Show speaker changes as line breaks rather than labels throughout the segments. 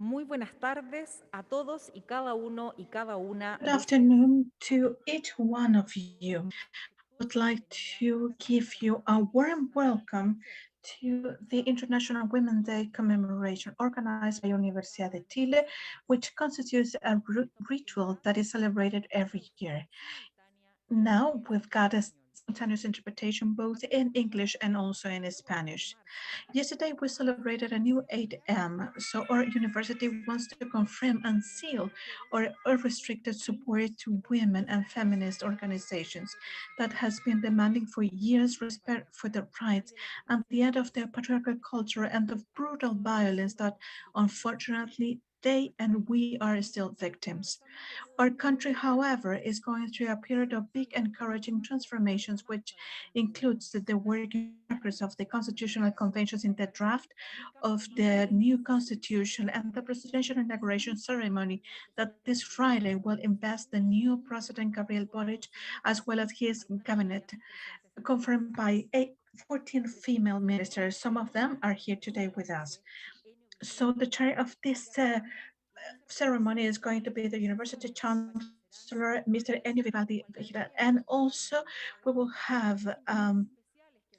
Muy buenas tardes a todos y cada uno y cada una.
Good afternoon to each one of you. I would like to give you a warm welcome to the International Women's Day commemoration organized by Universidad de Chile, which constitutes a ritual that is celebrated every year. Now we've got a simultaneous interpretation both in English and also in Spanish. Yesterday we celebrated a new 8M, so our university wants to confirm and seal our unrestricted support to women and feminist organizations that has been demanding for years respect for their rights and the end of their patriarchal culture and of brutal violence that unfortunately they and we are still victims. Our country, however, is going through a period of big encouraging transformations, which includes the working progress of the constitutional conventions in the draft of the new constitution and the presidential inauguration ceremony that this Friday will invest the new President Gabriel Boric as well as his cabinet, confirmed by 14 female ministers. Some of them are here today with us. So the chair of this ceremony is going to be the University Chancellor, Mr. Enio Vivaldi Vejera, and also we will have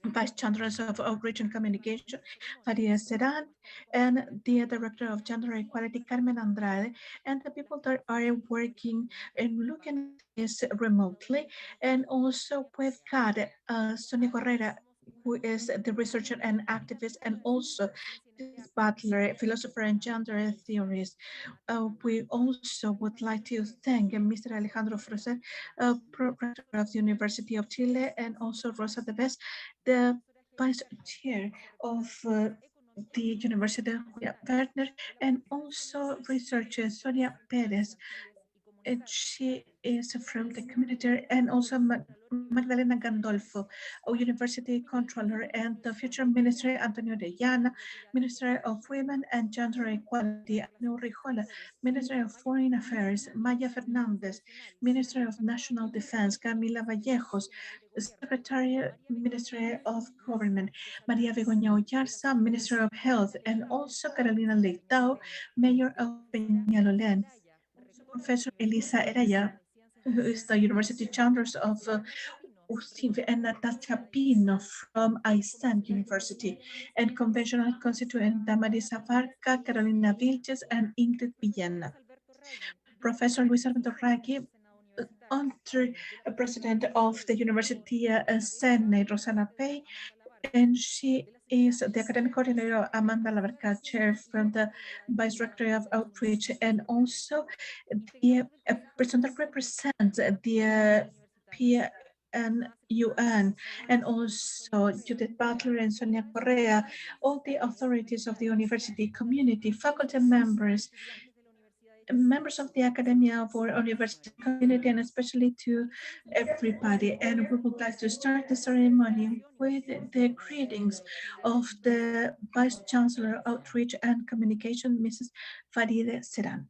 Vice Chancellors of Outreach and Communication, Faria Seran, and the Director of Gender Equality, Carmen Andrade, and the people that are working and looking at this remotely. And also we've got Sonia Correa, who is the researcher and activist, and also Judith Butler, philosopher and gender theorist. We also would like to thank Mr. Alejandro Froser, Rector of the University of Chile, and also Rosa de Ves, the Vice Chair of the University of Werner, and also researcher Sonia Perez, and she is from the community, and also Magdalena Gandolfo, a university controller, and the future Minister Antonio de Llana, Minister of Women and Gender Equality, Antonio Rijola, Minister of Foreign Affairs, Maya Fernandez, Minister of National Defense, Camila Vallejos, Secretary, Ministry of Government, Maria Begoña Oyarza, Minister of Health, and also Carolina Leitao, Mayor of Peñalolén. Professor Elisa Eraya, who is the University Chancellor of UCINF, and Natasha Pino from ISAN University, and Conventional Constituent Marisa Varca, Carolina Vilches, and Ingrid Villena. Professor Luis Alberto Raggi, under President of the University Senate, Rosana Pay, and she is the academic coordinator Amanda Labarca, chair from the Vice Rector of Outreach, and also the person that represents the PNUN, and also Judith Butler and Sonia Correa, all the authorities of the university community, faculty members of the academia for university community, and especially to everybody. And we would like to start the ceremony with the greetings of the Vice Chancellor Outreach and Communication, Mrs. Faride Seran.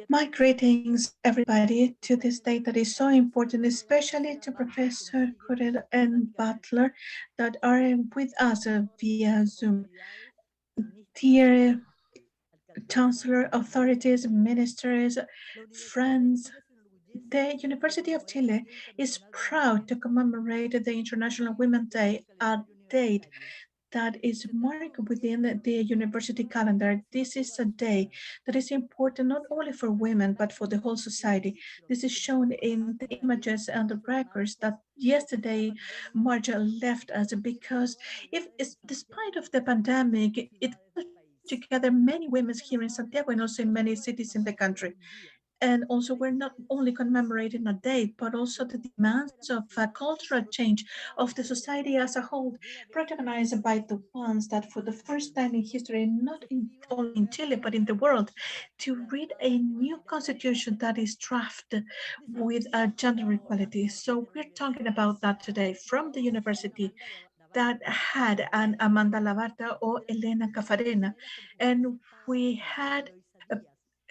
My greetings, everybody, to this day that is so important, especially to Professor Correa and Butler that are with us via Zoom. Dear Chancellor, authorities, ministers, friends, the University of Chile is proud to commemorate the International Women's Day, a date that is marked within the university calendar. This is a day that is important not only for women but for the whole society. This is shown in the images and the records that yesterday March left us, because if despite of the pandemic, it brought together many women here in Santiago and also in many cities in the country. And also, we're not only commemorating a date, but also the demands of a cultural change of the society as a whole, protagonized by the ones that, for the first time in history, not only in Chile, but in the world, to read a new constitution that is drafted with gender equality. So we're talking about that today from the university that had an Amanda Labarta or Elena Cafarena. And we had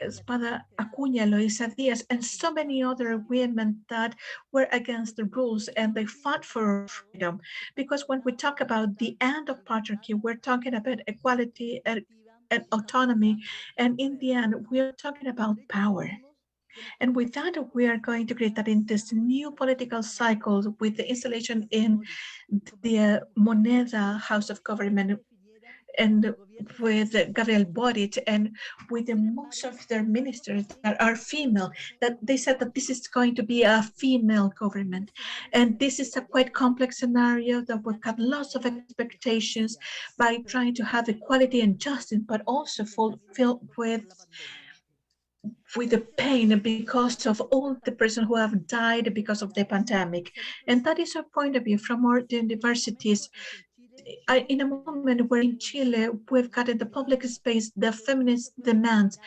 Espada Acuña, Eloisa Diaz, and so many other women that were against the rules and they fought for freedom. Because when we talk about the end of patriarchy, we're talking about equality and autonomy. And in the end, we're talking about power. And with that, we are going to create that in this new political cycle with the installation in the Moneda House of Government and with Gabriel Boric and with the most of their ministers that are female, that they said that this is going to be a female government. And this is a quite complex scenario that will have lots of expectations by trying to have equality and justice, but also filled with the pain because of all the persons who have died because of the pandemic. And that is our point of view from our universities. In a moment where in Chile we've got in the public space the feminist demands,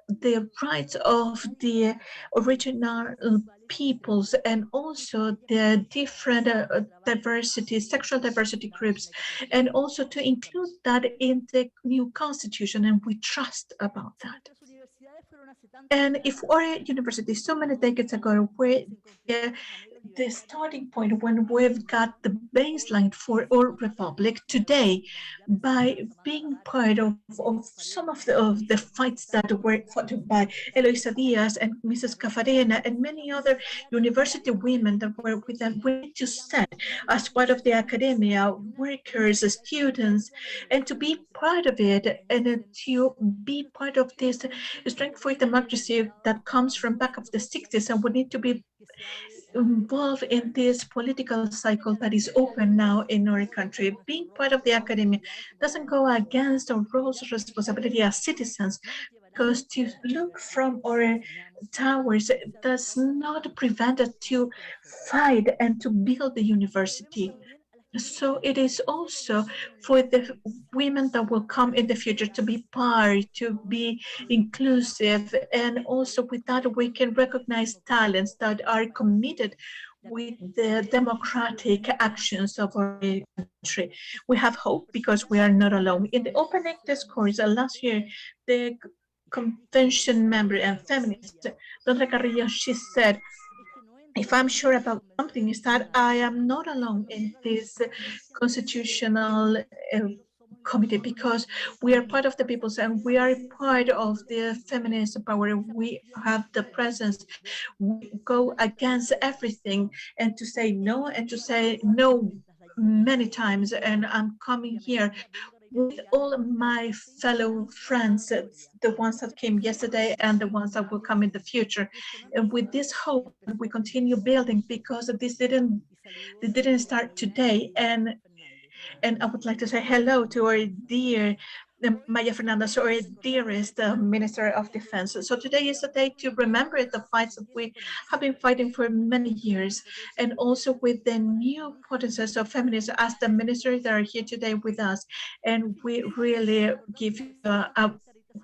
the rights of the original peoples, and also the different diversity, sexual diversity groups, and also to include that in the new constitution, and we trust about that. And if our university so many decades ago were the starting point when we've got the baseline for our republic today, by being part of some of the fights that were fought by Eloisa Diaz and Mrs. Cafarena and many other university women that were with them, we need to set as part of the academia, workers, students, and to be part of it and to be part of this strength for democracy that comes from back of the 60s. And we need to be involved in this political cycle that is open now in our country. Being part of the academy doesn't go against our roles and responsibility as citizens, because to look from our towers does not prevent us to fight and to build the university. So it is also for the women that will come in the future to be part, to be inclusive, and also with that we can recognize talents that are committed with the democratic actions of our country. We have hope because we are not alone. In the opening discourse last year, the convention member and feminist, Dr. Carrillo, she said, if I'm sure about something, is that I am not alone in this constitutional committee, because we are part of the peoples and we are part of the feminist power. We have the presence. We go against everything and to say no and to say no many times. And I'm coming here with all my fellow friends, the ones that came yesterday and the ones that will come in the future. And with this hope, we continue building, because they didn't start today. And I would like to say hello to our dear Maya Fernandez, our dearest Minister of Defense. So today is a day to remember the fights that we have been fighting for many years, and also with the new potencies of feminists as the ministers that are here today with us. And we really give you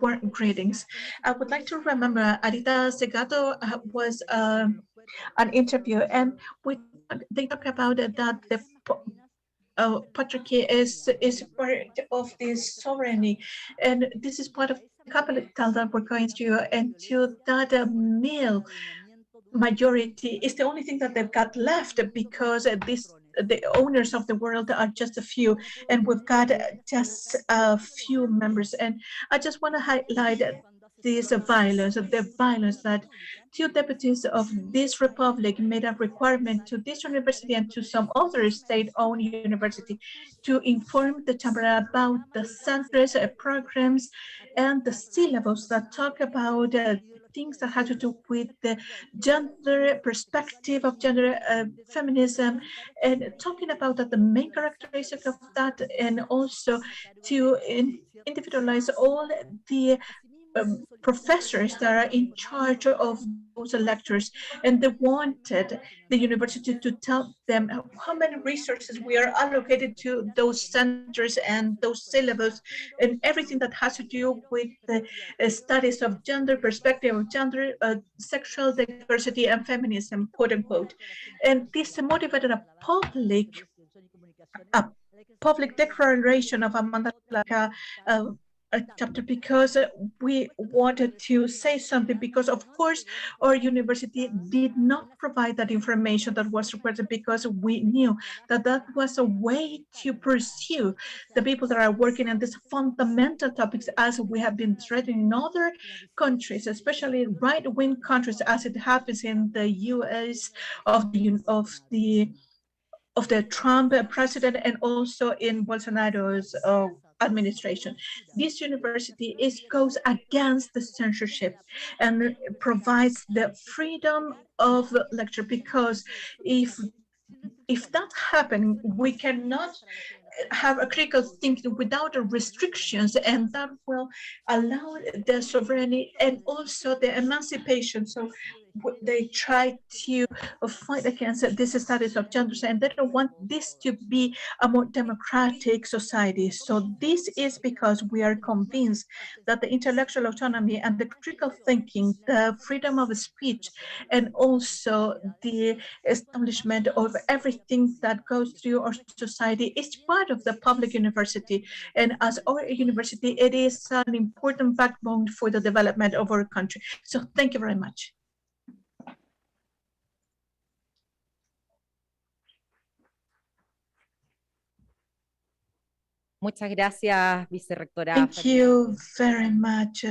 warm greetings. I would like to remember Arita Segato was an interview, and they talk about that the patriarchy is part of this sovereignty, and this is part of the capital that we're going through, and to that male majority is the only thing that they've got left, because the owners of the world are just a few, and we've got just a few members. And I just want to highlight this violence, the violence that two deputies of this republic made a requirement to this university and to some other state-owned university to inform the chamber about the centers, programs, and the syllabus that talk about things that have to do with the gender perspective of gender feminism, and talking about that the main characteristic of that, and also to individualize all the professors that are in charge of those lectures, and they wanted the university to tell them how many resources we are allocated to those centers and those syllabus and everything that has to do with the studies of gender perspective of gender, sexual diversity and feminism, quote unquote. And this motivated a public declaration of Amanda, like chapter because we wanted to say something, because of course our university did not provide that information that was requested, because we knew that that was a way to pursue the people that are working on these fundamental topics, as we have been threatening in other countries, especially right-wing countries, as it happens in the US of the Trump president, and also in Bolsonaro's administration. This university goes against the censorship and provides the freedom of lecture, because if that happens, we cannot have a critical thinking without restrictions, and that will allow the sovereignty and also the emancipation. So they try to fight against this status of genders, and they don't want this to be a more democratic society. So this is because we are convinced that the intellectual autonomy and the critical thinking, the freedom of speech, and also the establishment of everything that goes through our society is part of the public university. And as our university, it is an important backbone for the development of our country. So thank you very much.
Muchas gracias, vicerrectora.
Thank you very much,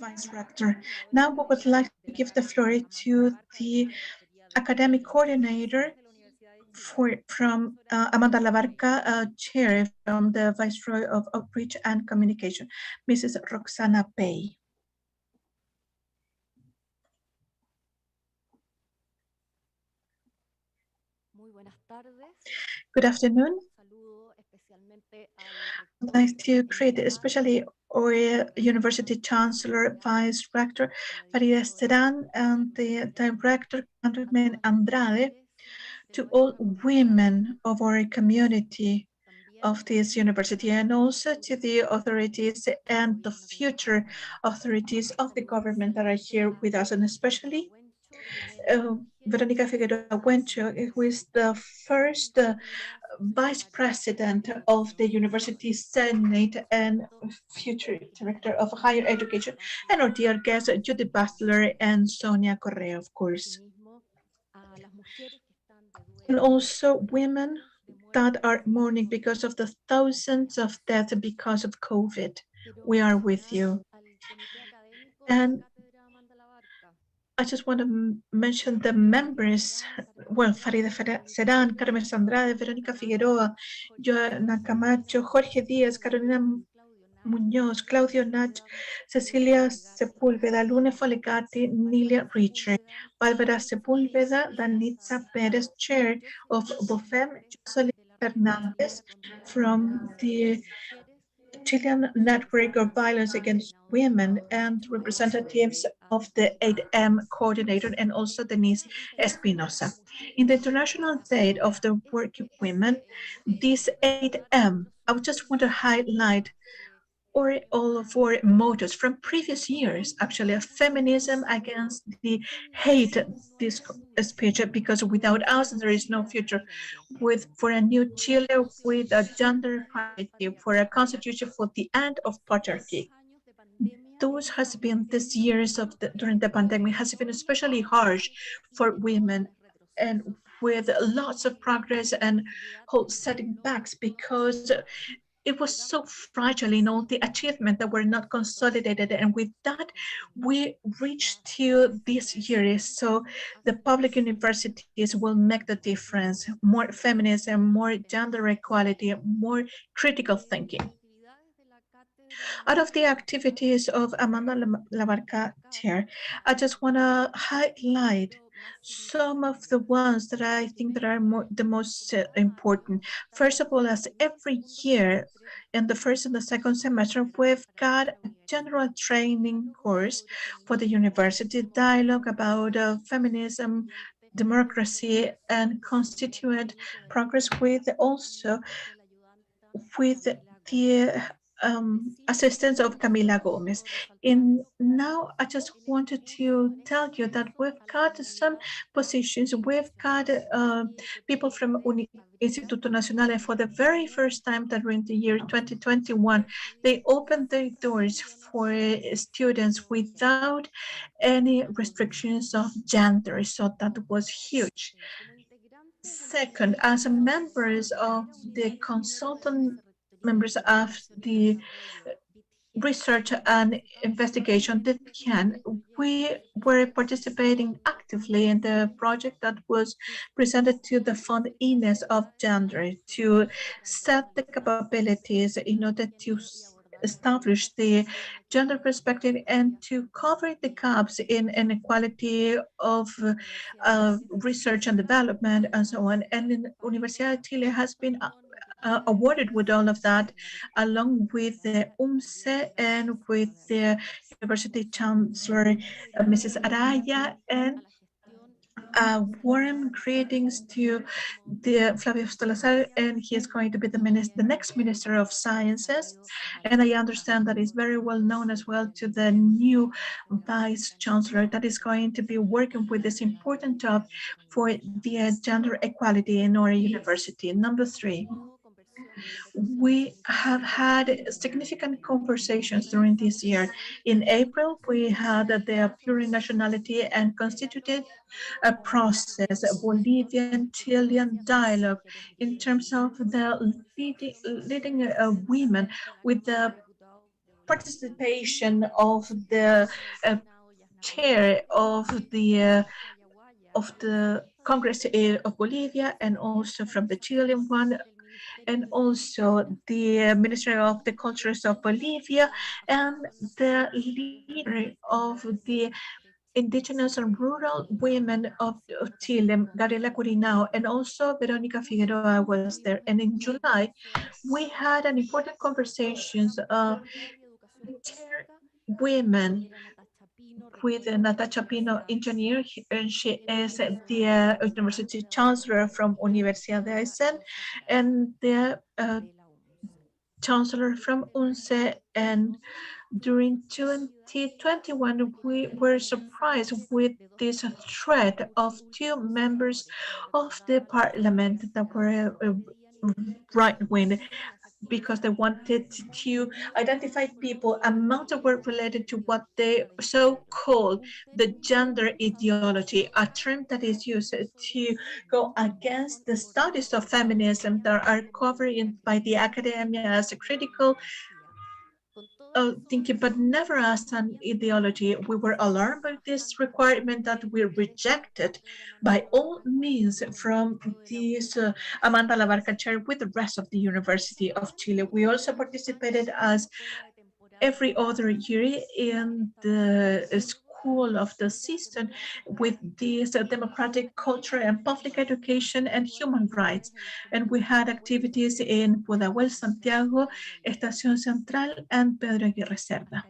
Vice Rector. Now we would like to give the floor to the academic coordinator from Amanda Labarca, chair from the Viceroy of Outreach and Communication, Mrs. Roxana Pei. Good afternoon. I'd like to greet especially our University Chancellor, Vice Rector Farideh Sedan, and the Director, Carmen Andrade, to all women of our community of this university, and also to the authorities and the future authorities of the government that are here with us, and especially Veronica Figueroa Huencho, who is the first Vice President of the University Senate and future Director of Higher Education, and our dear guests, Judith, Butler, and Sonia Correa, of course. And also women that are mourning because of the thousands of deaths because of COVID. We are with you. And I just want to mention the members, well, Farideh Sedan, Carmen Andrade, Verónica Figueroa, Joana Camacho, Jorge Díaz, Carolina Muñoz, Claudio Nach, Cecilia Sepúlveda, Luna Folegatti, Nilia Richard, Bárbara Sepúlveda, Danitza Perez, Chair of BOFEM, Jocelyn Fernandez from the Chilean Network of Violence Against Women, and representatives of the 8M coordinator, and also Denise Espinosa. In the International Day of the Working Women, this 8M, I would just want to highlight all of our mottos from previous years, actually, of feminism against the hate this speech, because without us there is no future. For a new Chile with a gender equality, for a constitution for the end of patriarchy. Those has been these years during the pandemic has been especially harsh for women, and with lots of progress and whole setting backs, because it was so fragile in all the achievements that were not consolidated. And with that, we reached to this year. So the public universities will make the difference. More feminism, more gender equality, more critical thinking. Out of the activities of Amanda Labarca chair, I just want to highlight some of the ones that I think that are the most important. First of all, as every year in the first and the second semester, we've got a general training course for the university, dialogue about feminism, democracy, and constituent progress, with also with the assistance of Camila Gomez. And now I just wanted to tell you that we've got some positions, we've got people from Instituto Nacional, and for the very first time that during the year 2021, they opened their doors for students without any restrictions of gender. So that was huge. Second, as members of the consultant members of the research and investigation that can, we were participating actively in the project that was presented to the Fund Ines of Gender to set the capabilities in order to establish the gender perspective and to cover the gaps in inequality of research and development and so on. And in Universidad de Chile has been awarded with all of that, along with the UMSE and with the University Chancellor, Mrs. Araya, and warm greetings to the Flavio Salazar, and he is going to be the next Minister of Sciences. And I understand that is very well known as well to the new Vice Chancellor that is going to be working with this important job for the gender equality in our university. Number three, we have had significant conversations during this year. In April, we had the plurinationality and constituted a process, a Bolivian-Chilean dialogue in terms of the leading women with the participation of the chair of the Congress of Bolivia and also from the Chilean one, and also the Ministry of the Cultures of Bolivia and the leader of the indigenous and rural women of Chile, Gabriela Curinao, and also Veronica Figueroa was there. And in July, we had an important conversations of women with Natasha Pino, engineer, and she is the University Chancellor from Universidad de Aysén, and the Chancellor from UNCE. And during 2021, we were surprised with this threat of two members of the parliament that were right-wing, because they wanted to identify people among the work related to what they so-called the gender ideology, a term that is used to go against the studies of feminism that are covered by the academia as a critical thinking, but never as an ideology. We were alarmed by this requirement that we rejected by all means from this Amanda Labarca chair with the rest of the University of Chile. We also participated as every other year in the school of the season with this democratic culture and public education and human rights. And we had activities in Pudahuel, Santiago, Estación Central, and Pedro Aguirre Cerda.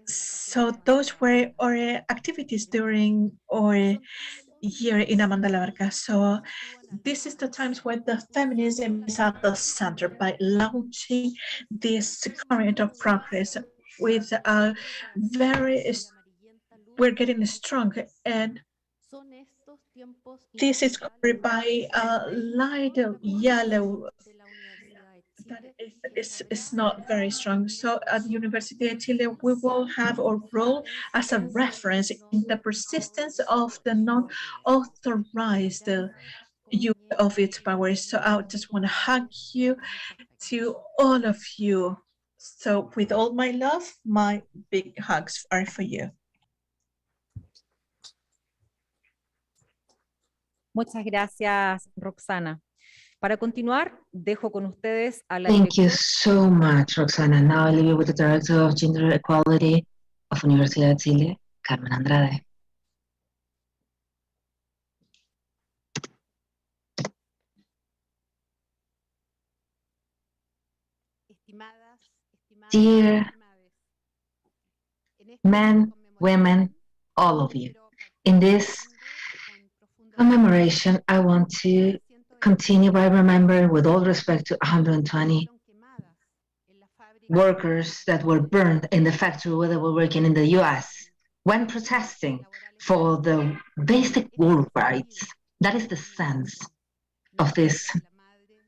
So those were our activities during our year in Amanda Labarca. So this is the times where the feminism is at the center by launching this current of progress with a we're getting strong, and this is covered by a light yellow that is not very strong. So at the University of Chile, we will have our role as a reference in the persistence of the non-authorized use of its powers. So I just want to hug you to all of you. So with all my love, my big hugs are for you.
Muchas gracias, Roxana. Para continuar, dejo con ustedes a la
Thank you so much, Roxana. Now I leave you with the Director of Gender Equality of Universidad de Chile, Carmen Andrade. Dear men, women, all of you, in this commemoration, I want to continue by remembering, with all respect, to 120 workers that were burned in the factory where they were working in the US when protesting for the basic work rights. That is the sense of this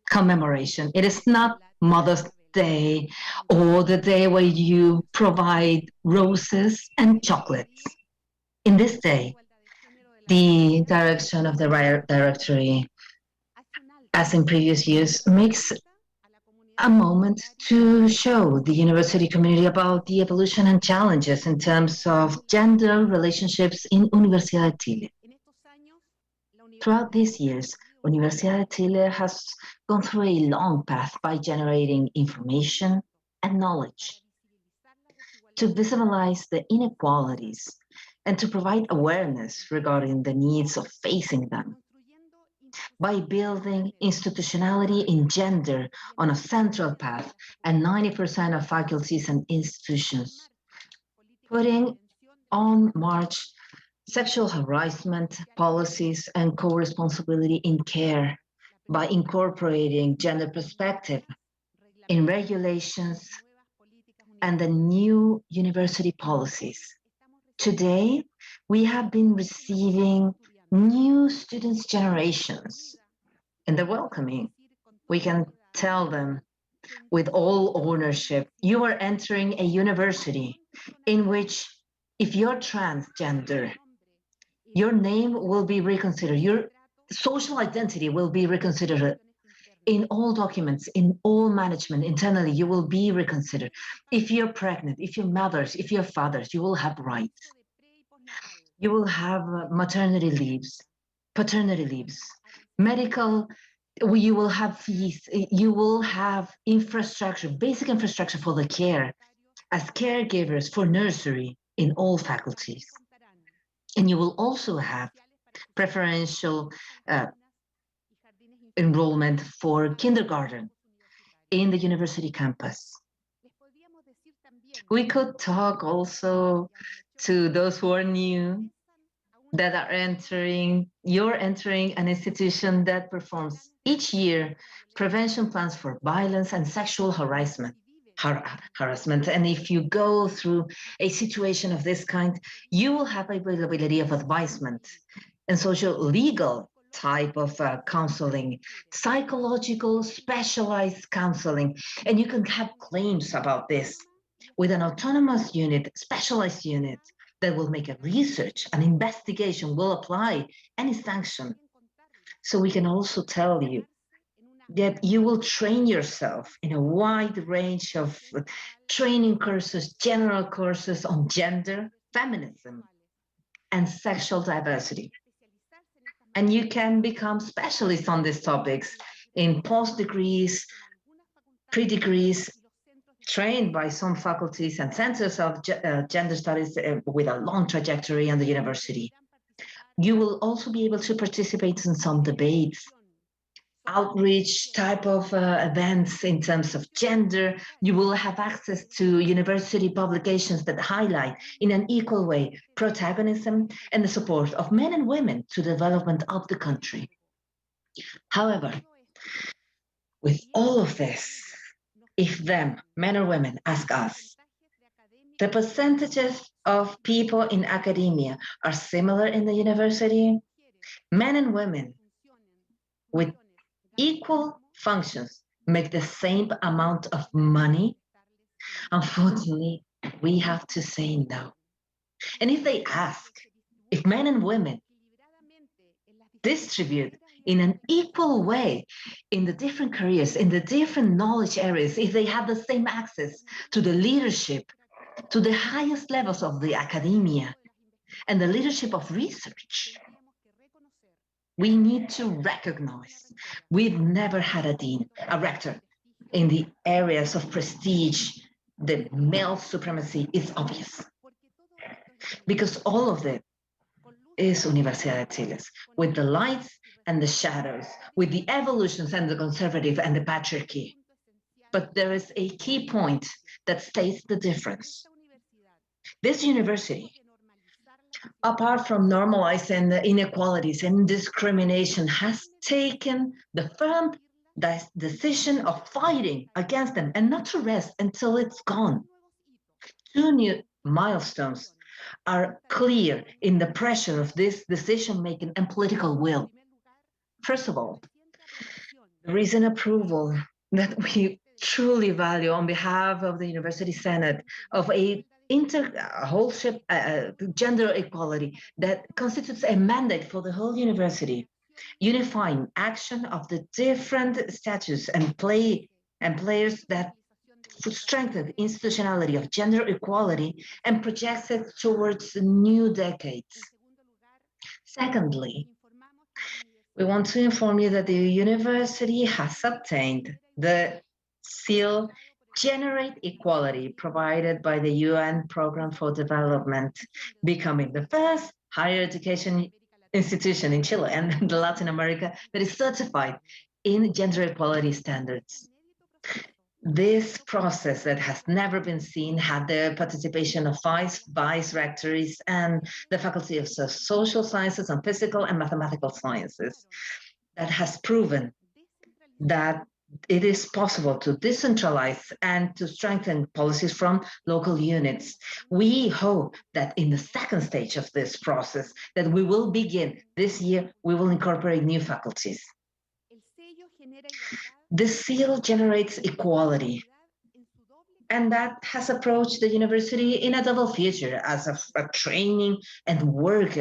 commemoration. It is not Mother's Day or the day where you provide roses and chocolates. In this day, the direction of the directory, as in previous years, makes a moment to show the university community about the evolution and challenges in terms of gender relationships in Universidad de Chile. Throughout these years, Universidad de Chile has gone through a long path by generating information and knowledge to visibilize the inequalities and to provide awareness regarding the needs of facing them. By building institutionality in gender on a central path and 90% of faculties and institutions, putting on march sexual harassment policies and co-responsibility in care by incorporating gender perspective in regulations and the new university policies. Today, we have been receiving new students' generations, and they're welcoming. We can tell them with all ownership, you are entering a university in which, if you're transgender, your name will be reconsidered, your social identity will be reconsidered. In all documents, in all management, internally, you will be reconsidered. If you're pregnant, if you're mothers, if you're fathers, you will have rights. You will have maternity leaves, paternity leaves, medical, you will have fees, you will have infrastructure, basic infrastructure for the care, as caregivers for nursery in all faculties. And you will also have preferential enrollment for kindergarten in the university campus. We could talk also to those who are new, that are entering, you're entering an institution that performs each year prevention plans for violence and sexual harassment. And if you go through a situation of this kind, you will have availability of advisement and social legal type of counseling, psychological specialized counseling, and you can have claims about this with an autonomous unit, specialized unit that will make a research, an investigation, will apply any sanction. So we can also tell you that you will train yourself in a wide range of training courses, general courses on gender, feminism, and sexual diversity. And you can become specialists on these topics in post degrees, pre-degrees, trained by some faculties and centers of gender studies with a long trajectory in the university. You will also be able to participate in some debates, outreach type of events in terms of gender. You will have access to university publications that highlight in an equal way protagonism and the support of men and women to the development of the country. However, with all of this, if them, men or women, ask us, the percentages of people in academia are similar in the university, men and women with equal functions make the same amount of money, unfortunately, we have to say no. And if they ask if men and women distribute in an equal way in the different careers, in the different knowledge areas, if they have the same access to the leadership, to the highest levels of the academia and the leadership of research, we need to recognize we've never had a dean, a rector. In the areas of prestige, the male supremacy is obvious. Because all of it is Universidad de Chile, with the lights and the shadows, with the evolutions and the conservative and the patriarchy. But there is a key point that states the difference. This university apart from normalizing the inequalities and discrimination, has taken the firm decision of fighting against them and not to rest until it's gone. Two new milestones are clear in the pressure of this decision-making and political will. First of all, the recent approval that we truly value on behalf of the University Senate of a wholeship gender equality that constitutes a mandate for the whole university, unifying action of the different statutes and players that strengthen the institutionality of gender equality and projects it towards new decades. Secondly, we want to inform you that the university has obtained the seal Generate Equality provided by the UN Program for Development, becoming the first higher education institution in Chile and Latin America that is certified in gender equality standards. This process that has never been seen had the participation of vice rectories and the Faculty of Social Sciences and Physical and Mathematical Sciences that has proven that it is possible to decentralize and to strengthen policies from local units. We hope that in the second stage of this process that we will begin this year, we will incorporate new faculties. The seal generates equality, and that has approached the university in a double feature as a training and work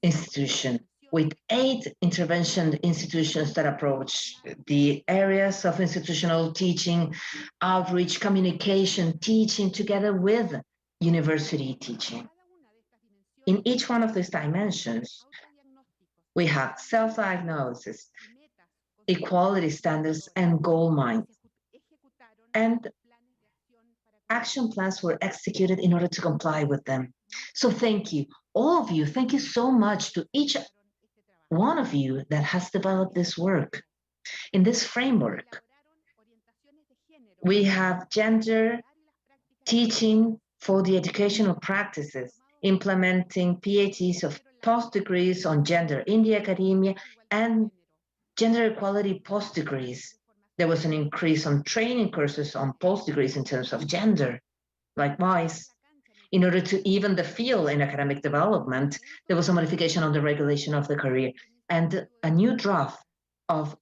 institution with 8 intervention institutions that approach the areas of institutional teaching, outreach, communication, teaching together with university teaching. In each one of these dimensions, we have self-diagnosis, equality standards, and goal minds. And action plans were executed in order to comply with them. So thank you, all of you. Thank you so much to each one of you that has developed this work. In this framework, we have gender teaching for the educational practices, implementing PhDs of post-degrees on gender in the academia and gender equality post-degrees. There was an increase on training courses on post-degrees in terms of gender. Likewise, in order to even the field in academic development, there was a modification on the regulation of the career and a new draft of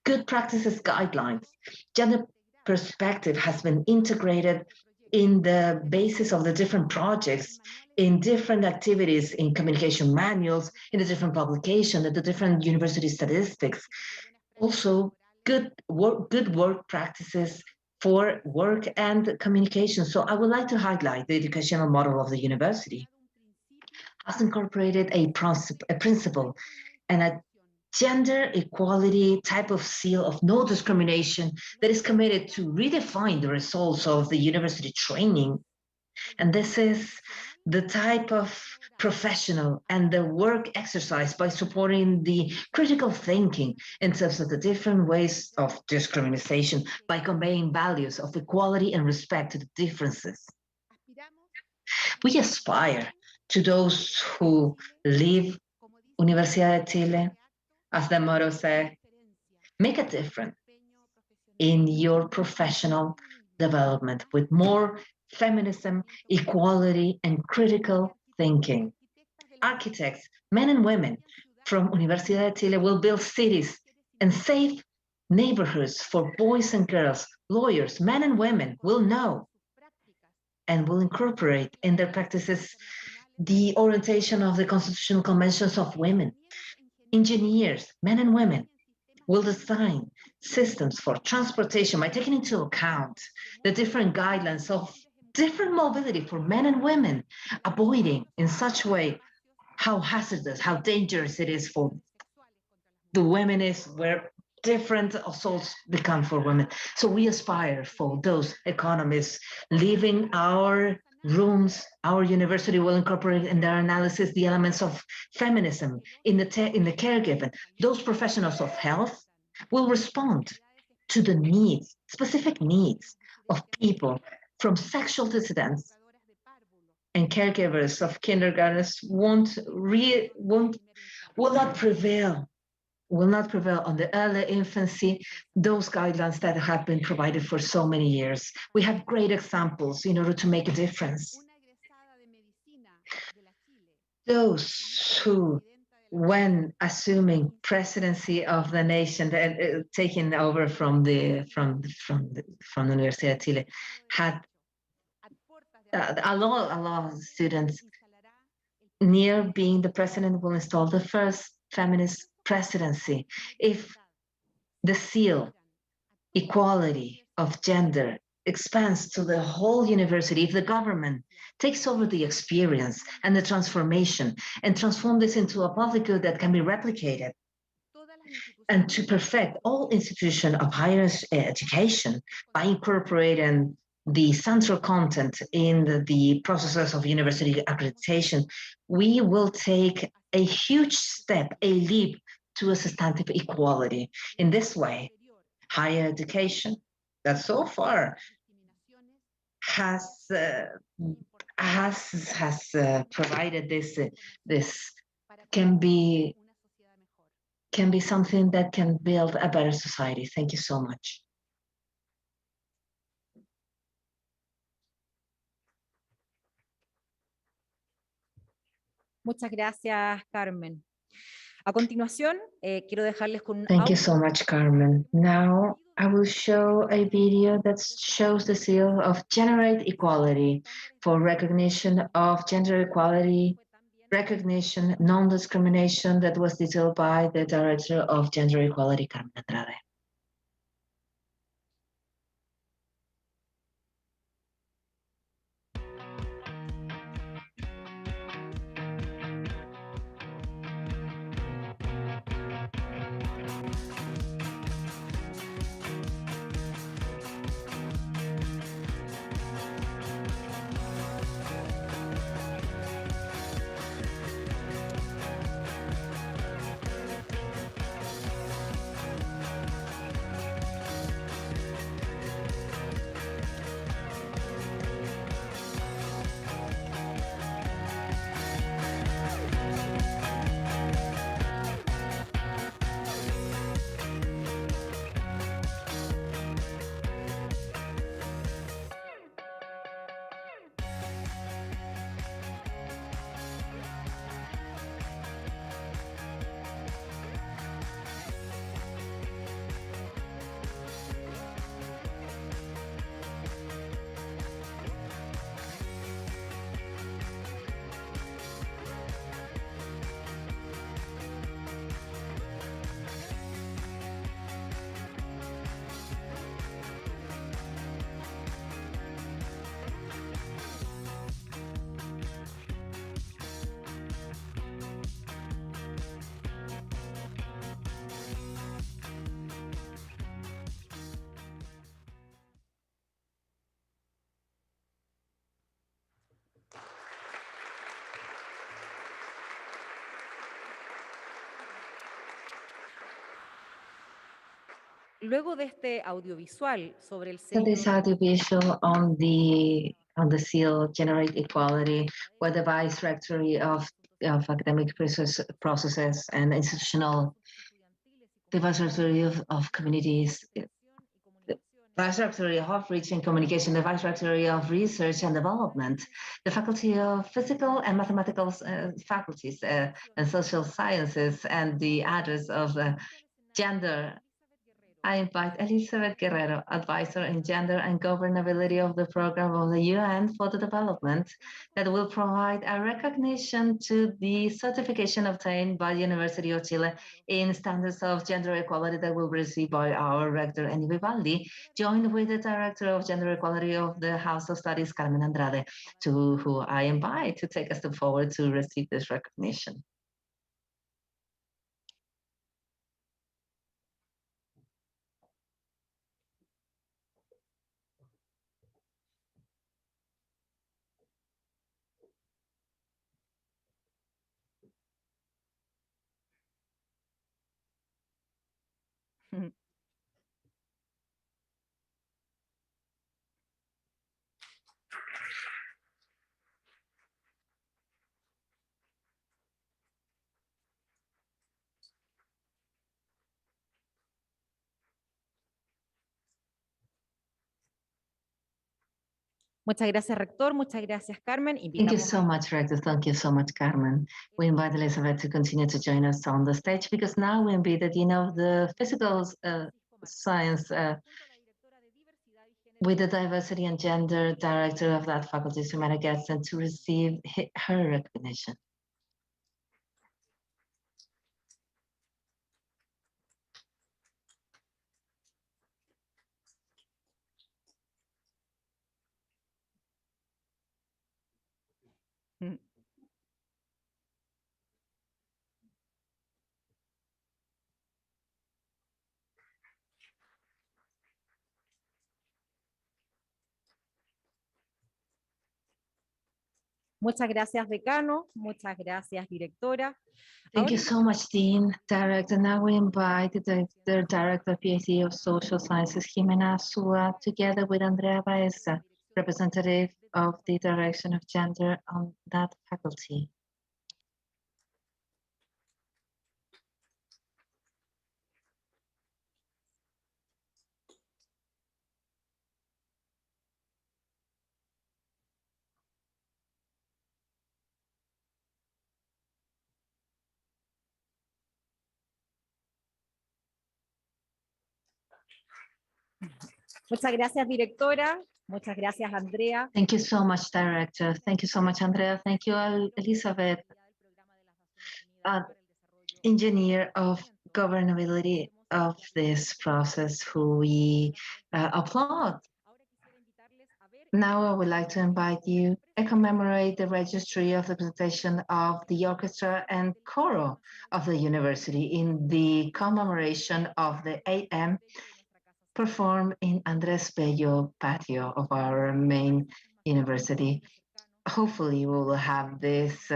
good practices guidelines. Gender perspective has been integrated in the basis of the different projects, in different activities, in communication manuals, in the different publications, in the different university statistics. Also, good work practices for work and communication. So I would like to highlight the educational model of the university has incorporated a principle and a gender equality type of seal of no discrimination that is committed to redefine the results of the university training. And this is the type of professional and the work exercise by supporting the critical thinking in terms of the different ways of discrimination by conveying values of equality and respect to the differences. We aspire to those who live Universidad de Chile, as the motto says, make a difference in your professional development with more feminism, equality, and critical thinking. Architects, men and women from Universidad de Chile will build cities and safe neighborhoods for boys and girls. Lawyers, men and women will know and will incorporate in their practices the orientation of the constitutional conventions of women. Engineers, men and women, will design systems for transportation by taking into account the different guidelines of different mobility for men and women, avoiding in such a way how hazardous, how dangerous it is for the women is where different assaults become for women. So we aspire for those economists leaving our rooms. Our university will incorporate in their analysis the elements of feminism in the caregiving. Those professionals of health will respond to the needs, specific needs of people from sexual dissidents and caregivers of kindergartens will not prevail on the early infancy, those guidelines that have been provided for so many years. We have great examples in order to make a difference. Those who, when assuming presidency of the nation, taking over from the University of Chile, had a lot of students near being the president will install the first feminist presidency. If the seal, equality of gender expands to the whole university, if the government takes over the experience and the transformation and transform this into a public good that can be replicated, and to perfect all institutions of higher education by incorporating the central content in the processes of university accreditation, we will take a huge step, a leap to a substantive equality. In this way, higher education that so far has provided this can be something that can build a better society. Thank you so much.
Muchas gracias, Carmen. A continuación, quiero dejarles con un
Thank you so much, Carmen. Now I will show a video that shows the seal of Generate Equality for recognition of gender equality, recognition, non-discrimination that was detailed by the Director of Gender Equality, Carmen Andrade.
Luego de este audiovisual sobre el
So this audiovisual on the seal Generate Equality, where the Vice Rectory of academic processes and institutional, the Vice Rectory of communities, the Vice Rectory of Outreach and Communication, the Vice Rectory of Research and Development, the Faculty of Physical and Mathematical Faculties and Social Sciences, and the others of Gender. I invite Elizabeth Guerrero, Advisor in Gender and Governability of the Program of the UN for the Development, that will provide a recognition to the certification obtained by the University of Chile in standards of gender equality that will be received by our Rector, Eni Vivaldi, joined with the Director of Gender Equality of the House of Studies, Carmen Andrade, to who I invite to take a step forward to receive this recognition.
Muchas gracias, rector. Muchas gracias, Carmen.
Thank you so much, Rector. Thank you so much, Carmen. We invite Elizabeth to continue to join us on the stage because now we invite the physical science with the diversity and gender director of that faculty, Sonia Gerson, to receive her recognition.
Muchas gracias, decano. Muchas gracias, directora.
Thank you so much, Dean, Director. Now we invite the Director PhD of Social Sciences, Jimena Sua, together with Andrea Baeza, representative of the Direction of Gender on that faculty.
Muchas gracias, directora. Muchas gracias, Andrea.
Thank you so much, Director. Thank you so much, Andrea. Thank you, Elizabeth, engineer of governability of this process, who we applaud. Now I would like to invite you to commemorate the registry of the presentation of the orchestra and choral of the university in the commemoration of the AM performed in Andres Bello patio of our main university. Hopefully we will have this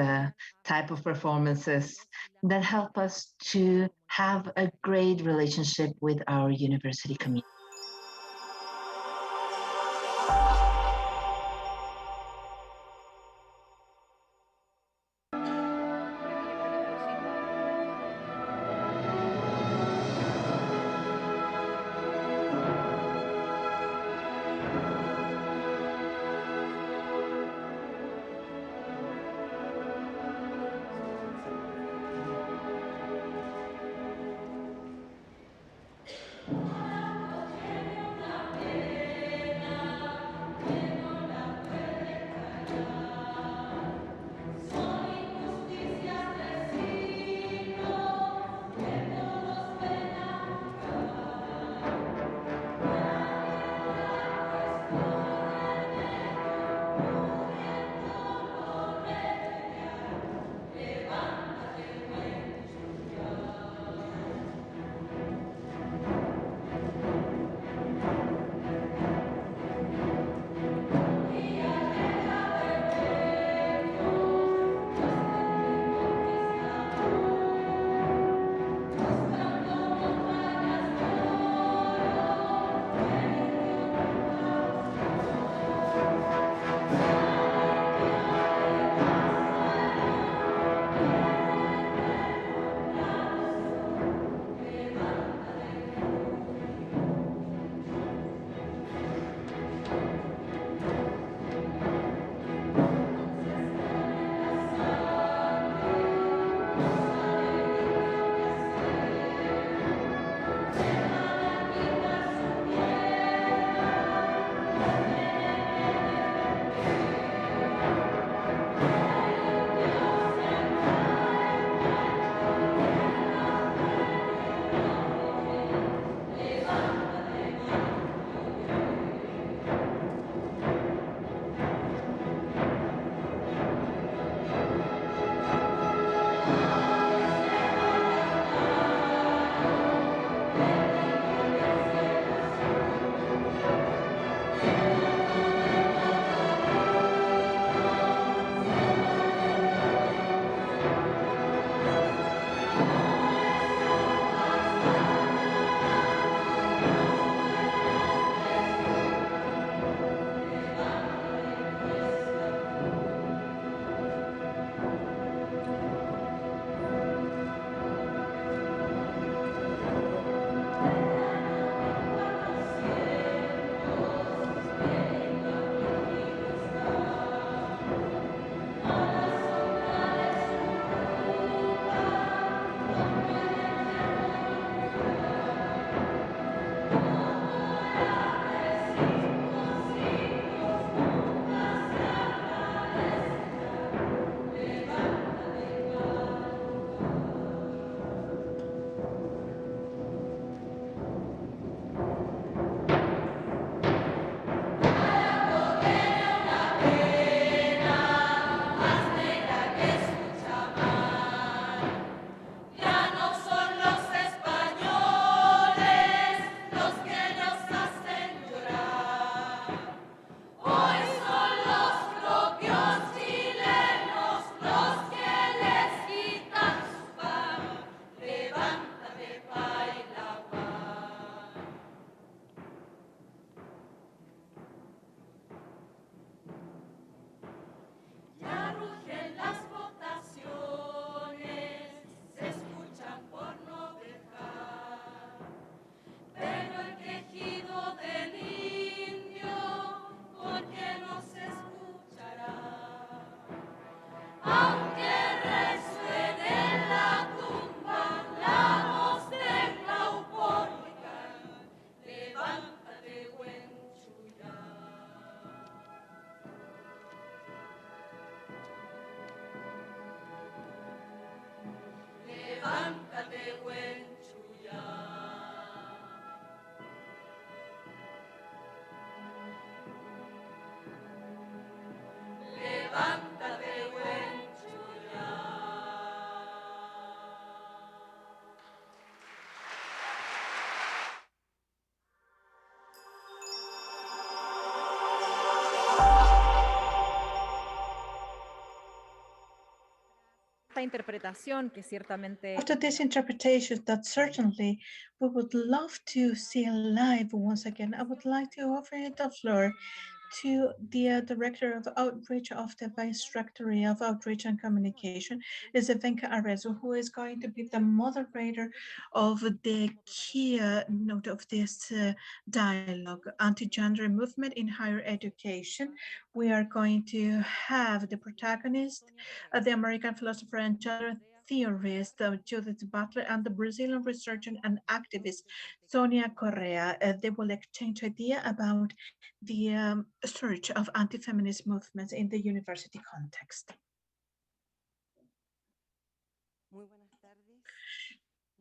type of performances that help us to have a great relationship with our university community.
Interpretación que ciertamente
After this interpretation that certainly we would love to see live once again, I would like to offer the floor to the Director of Outreach of the Vice Rectory of Outreach and Communication, is Venka Arezzo, who is going to be the moderator of the key note of this dialogue, anti-gender movement in higher education. We are going to have the protagonist, the American philosopher and gender theorist Judith Butler, and the Brazilian researcher and activist Sonia Correa. They will exchange ideas about the search of anti-feminist movements in the university context.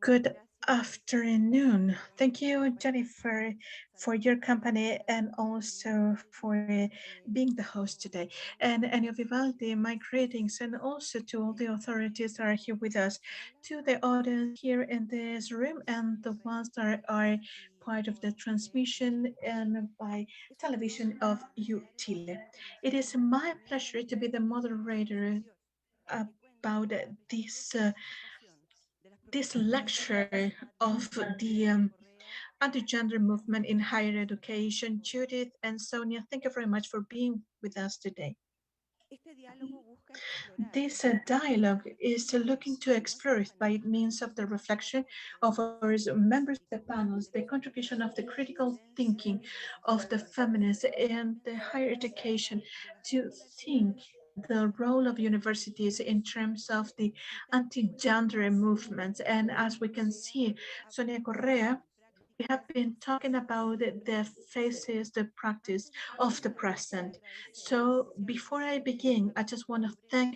Good afternoon. Thank you, Jennifer, for your company and also for being the host today. And Ennio Vivaldi, my greetings, and also to all the authorities that are here with us, to the audience here in this room, and the ones that are part of the transmission and by television of Chile. It is my pleasure to be the moderator about this lecture of the anti-gender movement in higher education. Judith and Sonia, thank you very much for being with us today. This dialogue is looking to explore by means of the reflection of our members of the panels, the contribution of the critical thinking of the feminists and the higher education to think the role of universities in terms of the anti-gender movements. And as we can see, Sonia Correa, we have been talking about the faces, the practice of the present. So before I begin, I just want to thank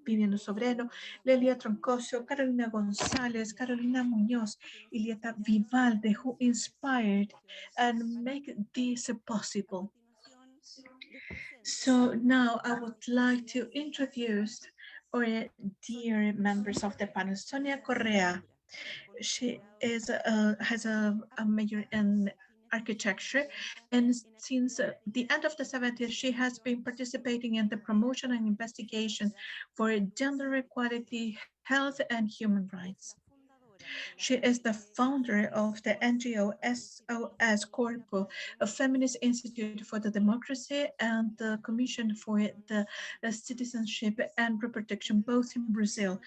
Viviano Sobrero, Lelia Troncoso, Carolina Gonzalez, Carolina Muñoz, Ilieta Vivalde, who inspired and make this possible. So now I would like to introduce our dear members of the panel. Sonia Correa. She is has a major in architecture, and since the end of the 70s, she has been participating in the promotion and investigation for gender equality, health, and human rights. She is the founder of the NGO SOS Corpo, a feminist institute for the democracy, and the Commission for the Citizenship and Reproduction, both in Brazil.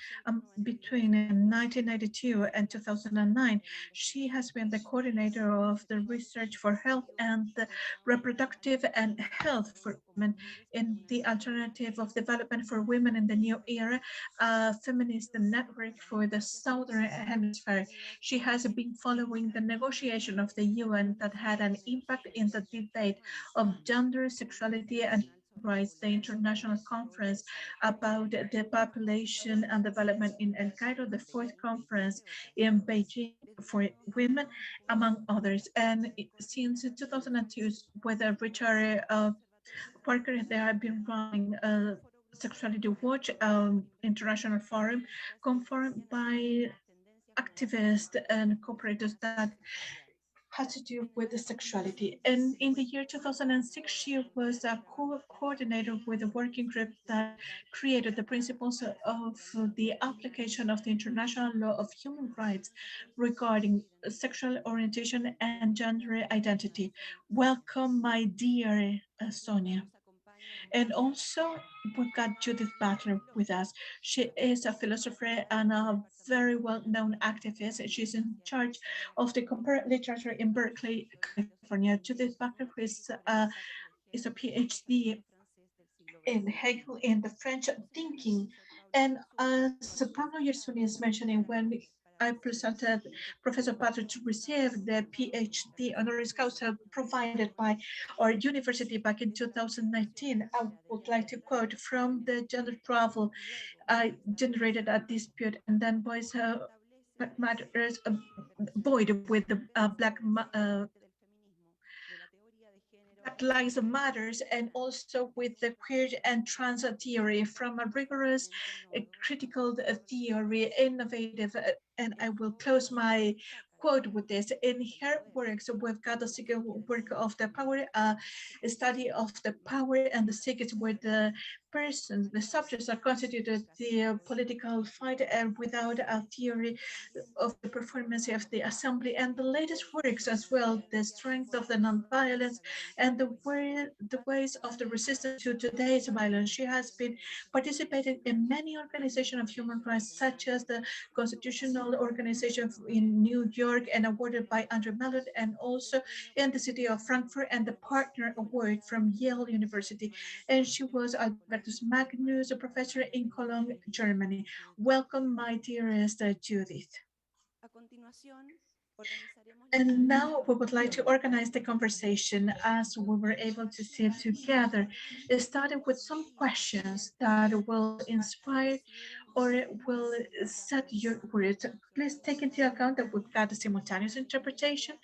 Between 1992 and 2009, she has been the coordinator of the research for health and the reproductive and health for women in the alternative of development for women in the new era, a feminist network for the Southern Hemisphere. She has been following the negotiation of the UN that had an impact in the debate of gender, sexuality, and human rights, the international conference about the population and development in El Cairo, the fourth conference in Beijing for women, among others. And since 2002, with Richard Parker, they have been running a Sexuality Watch international forum confirmed by activists and cooperators that has to do with the sexuality. And in the year 2006, she was a coordinator with a working group that created the principles of the application of the international law of human rights regarding sexual orientation and gender identity. Welcome, my dear Sonia. And also, we've got Judith Butler with us. She is a philosopher and a very well-known activist. She's in charge of the comparative literature in Berkeley, California. Judith Butler is a PhD in Hegel in the French thinking. And as Pablo Yersuni is mentioning, when I presented Professor Butler to receive the PhD honoris causa provided by our university back in 2019, I would like to quote from the gender travel generated a dispute and then boys matters void with the black Black Lives Matters, and also with the queer and trans theory from a rigorous critical theory, innovative, and I will close my quote with this. In her works, we've got the second work of the power, a study of the power and the secrets where the persons, the subjects are constituted the political fight and without a theory of the performance of the assembly, and the latest works as well, the strength of the nonviolence and the ways of the resistance to today's violence. She has been participating in many organizations of human rights, such as the Constitutional Organization in New York and awarded by Andrew Mellon, and also in the city of Frankfurt and the Partner Award from Yale University. And she was Albertus Magnus, a professor in Cologne, Germany. Welcome, my dearest Judith. And now we would like to organize the conversation as we were able to sit together, starting with some questions that will inspire or will set your words. Please take into account that we've got a simultaneous interpretation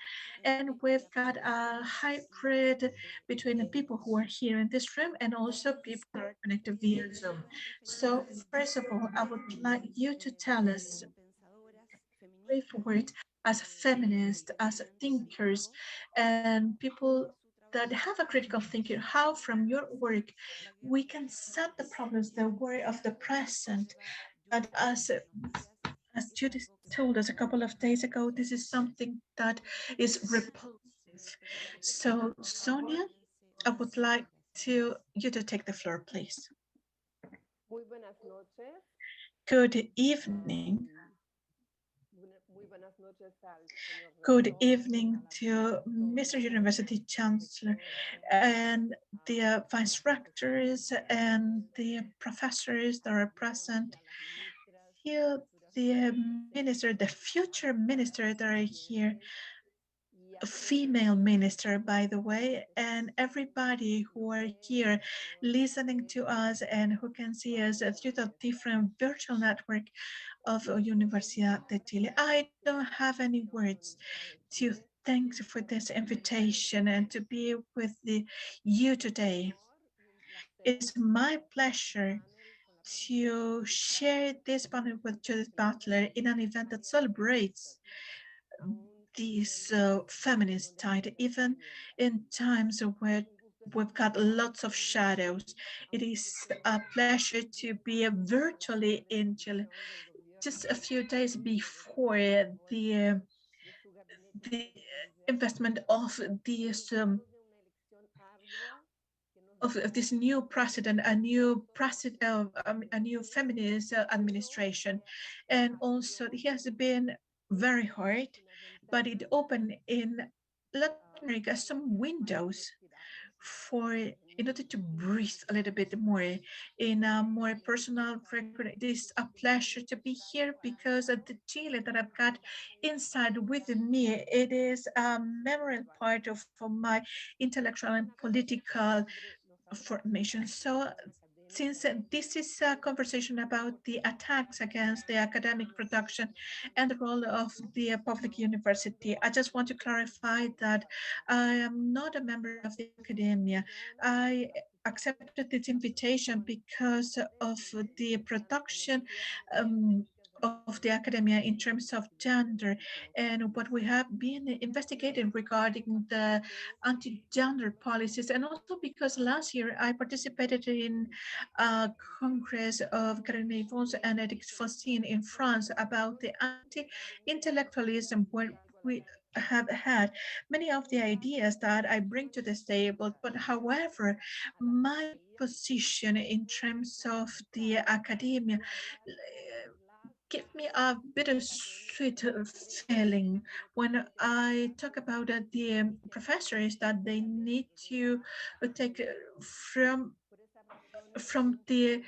and we've got a hybrid between the people who are here in this room and also people who are connected via Zoom. So first of all, I would like you to tell us brief words as feminists, as thinkers, and people that have a critical thinking, how from your work we can set the problems, the worry of the present, that as Judith told us a couple of days ago, this is something that is repulsive. So Sonia, I would like you to take the floor, please. Good evening. Good evening to Mr. University Chancellor and the vice rectors and the professors that are present here, the minister, the future minister that are here, a female minister, by the way, and everybody who are here listening to us and who can see us through the different virtual network of Universidad de Chile. I don't have any words to thank for this invitation and to be with you today. It is my pleasure to share this panel with Judith Butler in an event that celebrates this feminist tide, even in times where we've got lots of shadows. It is a pleasure to be virtually in Chile. Just a few days before the investment of this new president, a new feminist administration, and also he has been very hard, but it opened in Latin America some windows for in order to breathe a little bit more in a more personal record. It is a pleasure to be here because of the Chile that I've got inside with me. It is a memorable part of my intellectual and political formation. So since this is a conversation about the attacks against the academic production and the role of the public university, I just want to clarify that I am not a member of the academia. I accepted this invitation because of the production of the academia in terms of gender and what we have been investigating regarding the anti-gender policies, and also because last year I participated in a Congress of Grenivons and Eric Faucin in France about the anti-intellectualism, where we have had many of the ideas that I bring to this table, but however, my position in terms of the academia give me a bittersweet feeling when I talk about the professors that they need to take from the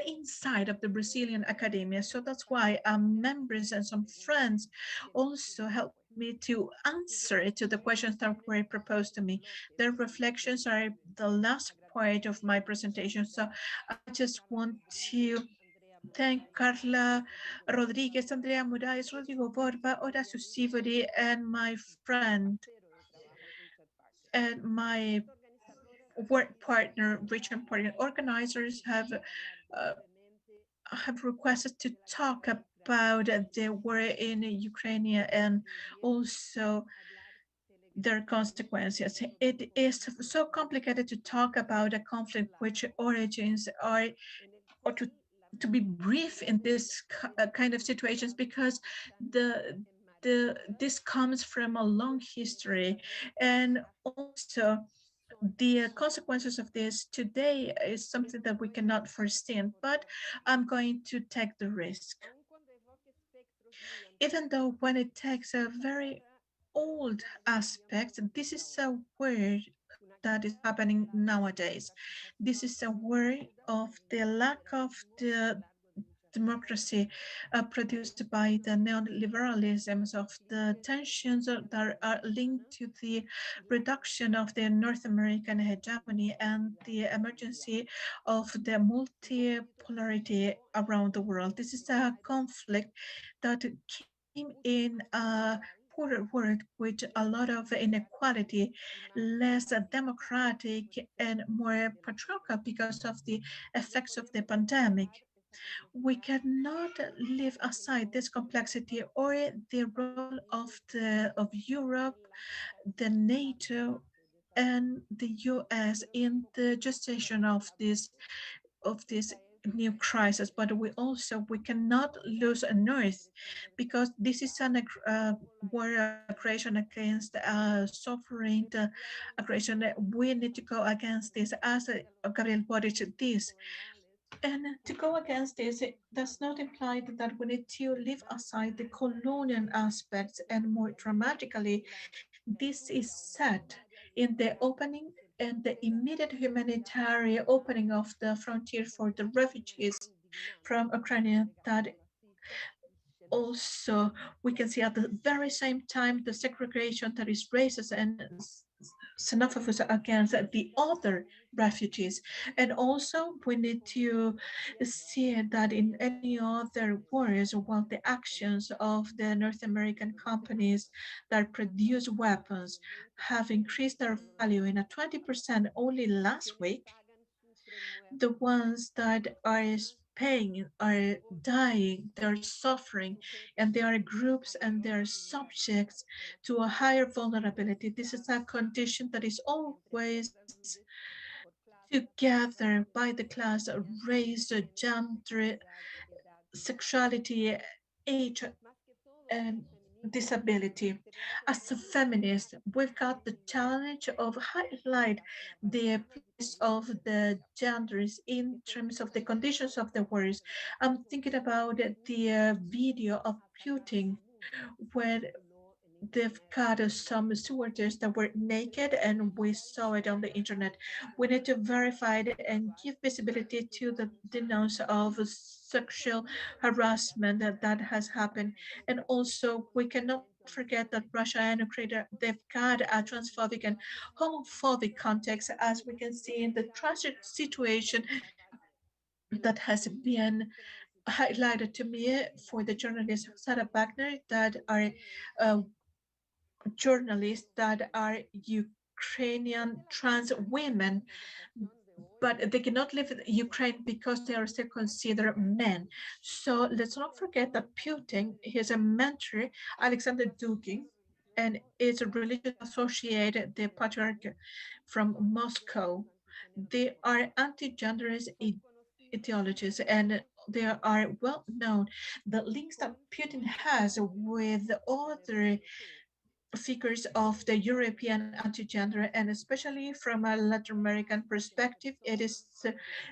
inside of the Brazilian academia. So that's why members and some friends also helped me to answer to the questions that were proposed to me. Their reflections are the last part of my presentation. So I just want to thank Carla Rodriguez, Andrea Moraes, Rodrigo Borba, Horacio Sivori, and my friend and my work partner, region partner organizers have requested to talk about the war in Ukraine and also their consequences. It is so complicated to talk about a conflict which origins are, or to be brief in this kind of situations, because the this comes from a long history, and also the consequences of this today is something that we cannot foresee, but I'm going to take the risk. Even though when it takes a very old aspect, this is a word that is happening nowadays. This is a word of the lack of the democracy produced by the neoliberalisms, of the tensions that are linked to the reduction of the North American hegemony and the emergency of the multipolarity around the world. This is a conflict that came in a poorer world with a lot of inequality, less democratic and more patriarchal because of the effects of the pandemic. We cannot leave aside this complexity or the role of Europe, the NATO, and the US in the gestation of this new crisis. But we cannot lose a north, because this is an war aggression against sovereign aggression. We need to go against this, as Gabriel Boric this. And to go against this, it does not imply that we need to leave aside the colonial aspects, and more dramatically, this is set in the opening and the immediate humanitarian opening of the frontier for the refugees from Ukraine, that also we can see at the very same time the segregation that is racist and xenophobia against the other refugees. And also we need to see that in any other wars, while the actions of the North American companies that produce weapons have increased their value in a 20% only last week, the ones that are paying are dying, they're suffering, and they are groups and they're subjects to a higher vulnerability. This is a condition that is always together by the class, race, gender, sexuality, age, and disability. As a feminist, we've got the challenge of highlight the place of the genders in terms of the conditions of the wars. I'm thinking about the video of Putin, where they've got some stewardess that were naked, and we saw it on the internet. We need to verify it and give visibility to the denounce of sexual harassment that has happened. And also, we cannot forget that Russia and Ukraine, they've got a transphobic and homophobic context, as we can see in the tragic situation that has been highlighted to me for the journalist Sarah Wagner, that are uh, journalists that are Ukrainian trans women, but they cannot live in Ukraine because they are still considered men. So let's not forget that Putin, is a mentor, Alexander Dugin, and is a religious associate, the patriarch from Moscow. They are anti-genderist ideologies, and they are well known. The links that Putin has with other figures of the European anti-gender, and especially from a Latin American perspective, it is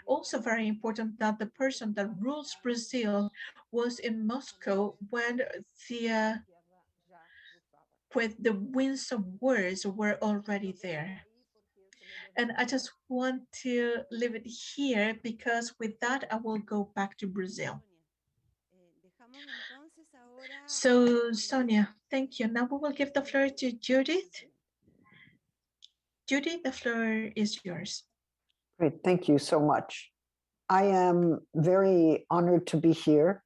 also very important that the person that rules Brazil was in Moscow the when the winds of words were already there. And I just want to leave it here, because with that I will go back to Brazil. So, Sonia, thank you. Now we will give the floor to Judith. Judith, the floor is yours.
Great, thank you so much. I am very honored to be here,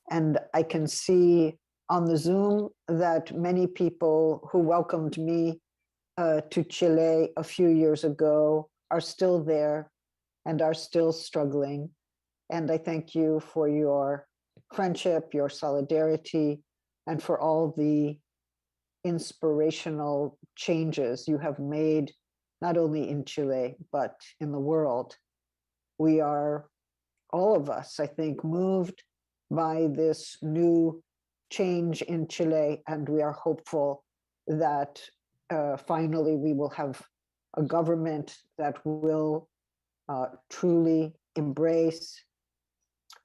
and I can see on the Zoom that many people who welcomed me to Chile a few years ago are still there and are still struggling. And I thank you for your friendship, your solidarity, and for all the inspirational changes you have made, not only in Chile, but in the world. We are, all of us, I think, moved by this new change in Chile, and we are hopeful that finally we will have a government that will truly embrace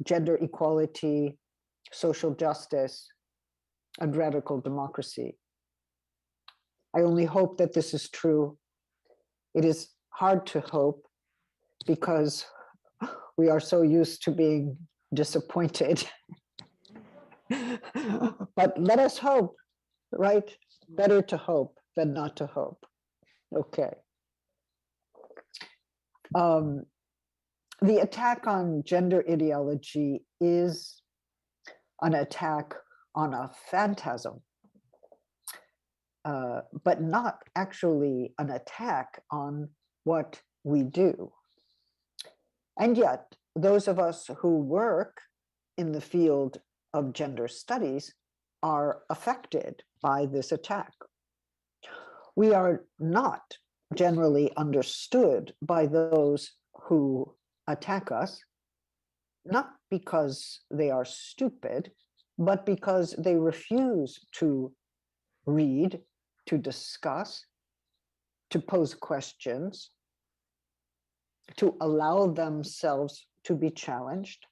gender equality, social justice, and radical democracy. I only hope that this is true. It is hard to hope because we are so used to being disappointed. But let us hope, right? Better to hope than not to hope. Okay. The attack on gender ideology is an attack on a phantasm, but not actually an attack on what we do. And yet, those of us who work in the field of gender studies are affected by this attack. We are not generally understood by those who attack us, not because they are stupid, but because they refuse to read, to discuss, to pose questions, to allow themselves to be challenged,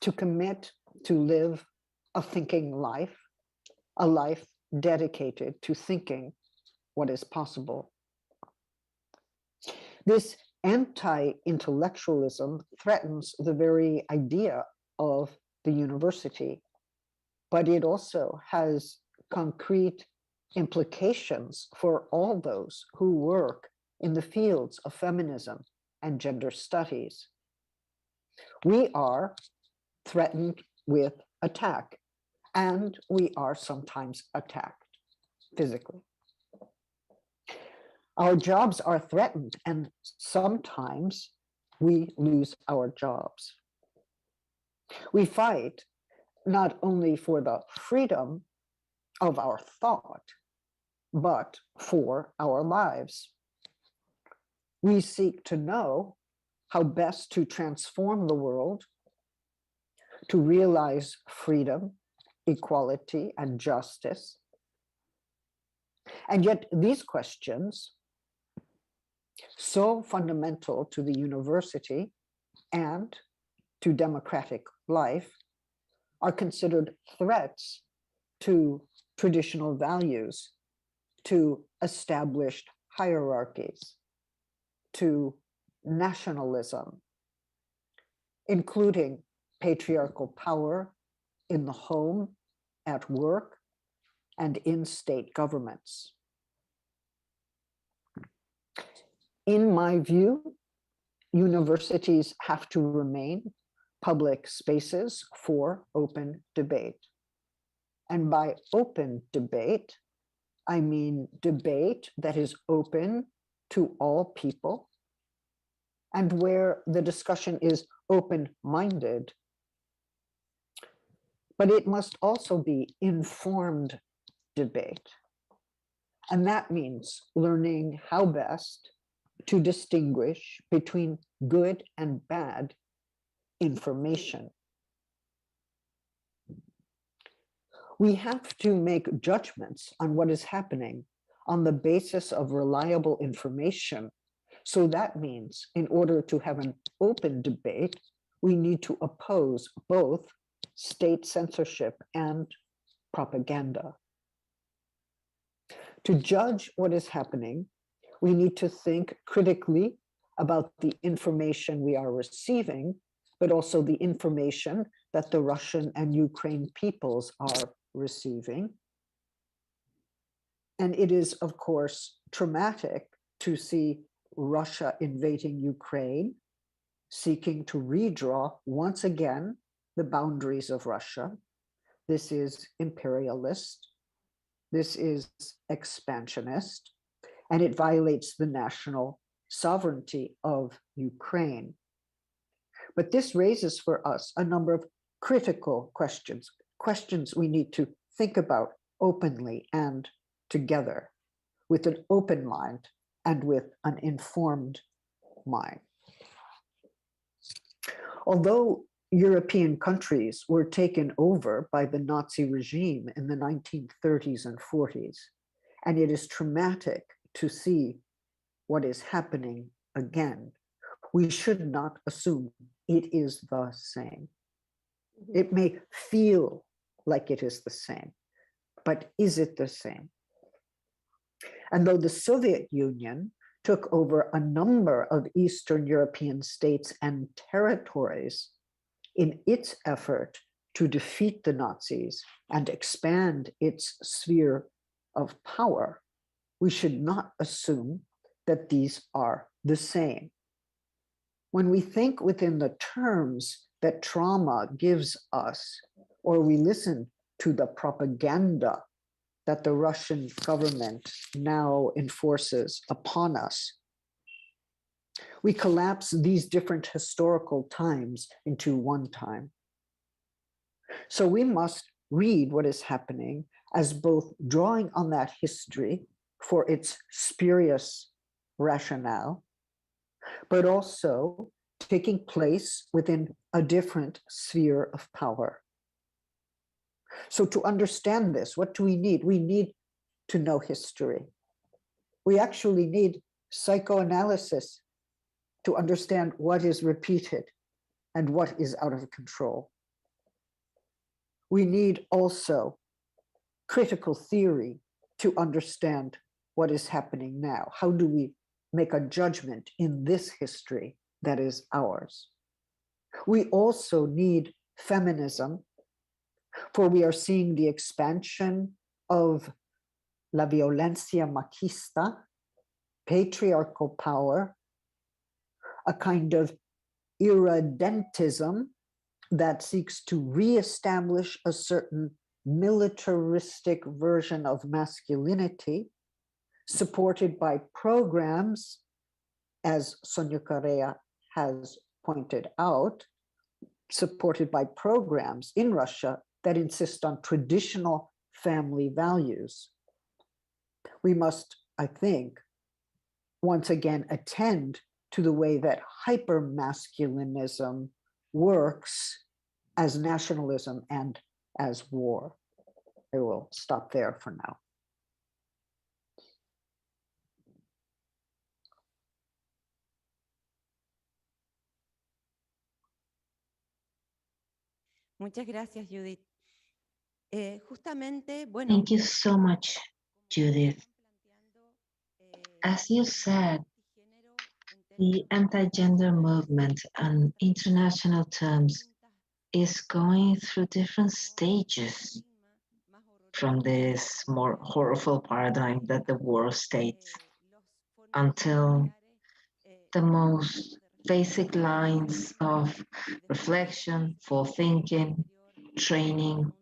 to commit to live a thinking life, a life dedicated to thinking what is possible. This anti-intellectualism threatens the very idea of the university, but it also has concrete implications for all those who work in the fields of feminism and gender studies. We are threatened with attack, and we are sometimes attacked physically. Our jobs are threatened, and sometimes we lose our jobs. We fight not only for the freedom of our thought, but for our lives. We seek to know how best to transform the world, to realize freedom, equality, and justice. And yet these questions, so fundamental to the university and to democratic life, are considered threats to traditional values, to established hierarchies, to nationalism, including patriarchal power in the home, at work, and in state governments. In my view, universities have to remain public spaces for open debate. And by open debate, I mean debate that is open to all people and where the discussion is open-minded. But it must also be informed debate. And that means learning how best to distinguish between good and bad information. We have to make judgments on what is happening on the basis of reliable information. So that means in order to have an open debate, we need to oppose both state censorship and propaganda. To judge what is happening, we need to think critically about the information we are receiving, but also the information that the Russian and Ukraine peoples are receiving. And it is, of course, traumatic to see Russia invading Ukraine, seeking to redraw once again the boundaries of Russia. This is imperialist. This is expansionist, and it violates the national sovereignty of Ukraine. But this raises for us a number of critical questions, questions we need to think about openly and together, with an open mind and with an informed mind. Although European countries were taken over by the Nazi regime in the 1930s and 40s, and it is traumatic to see what is happening again, we should not assume it is the same. It may feel like it is the same, but is it the same? And though the Soviet Union took over a number of Eastern European states and territories in its effort to defeat the Nazis and expand its sphere of power, we should not assume that these are the same. When we think within the terms that trauma gives us, or we listen to the propaganda that the Russian government now enforces upon us, we collapse these different historical times into one time. So we must read what is happening as both drawing on that history for its spurious rationale, but also taking place within a different sphere of power. So to understand this, what do we need? We need to know history. We actually need psychoanalysis to understand what is repeated and what is out of control. We need also critical theory to understand what is happening now. How do we make a judgment in this history that is ours? We also need feminism, for we are seeing the expansion of la violencia machista, patriarchal power, a kind of irredentism that seeks to reestablish a certain militaristic version of masculinity, supported by programs, as Sonia Correa has pointed out, supported by programs in Russia that insist on traditional family values. We must, I think, once again attend to the way that hypermasculinism works as nationalism and as war. I will stop there for now.
Muchas gracias, Judith. Justamente, bueno,
Thank you so much, Judith. As you said, the anti-gender movement on international terms is going through different stages, from this more horrible paradigm that the war states until the most basic lines of reflection, forethinking, training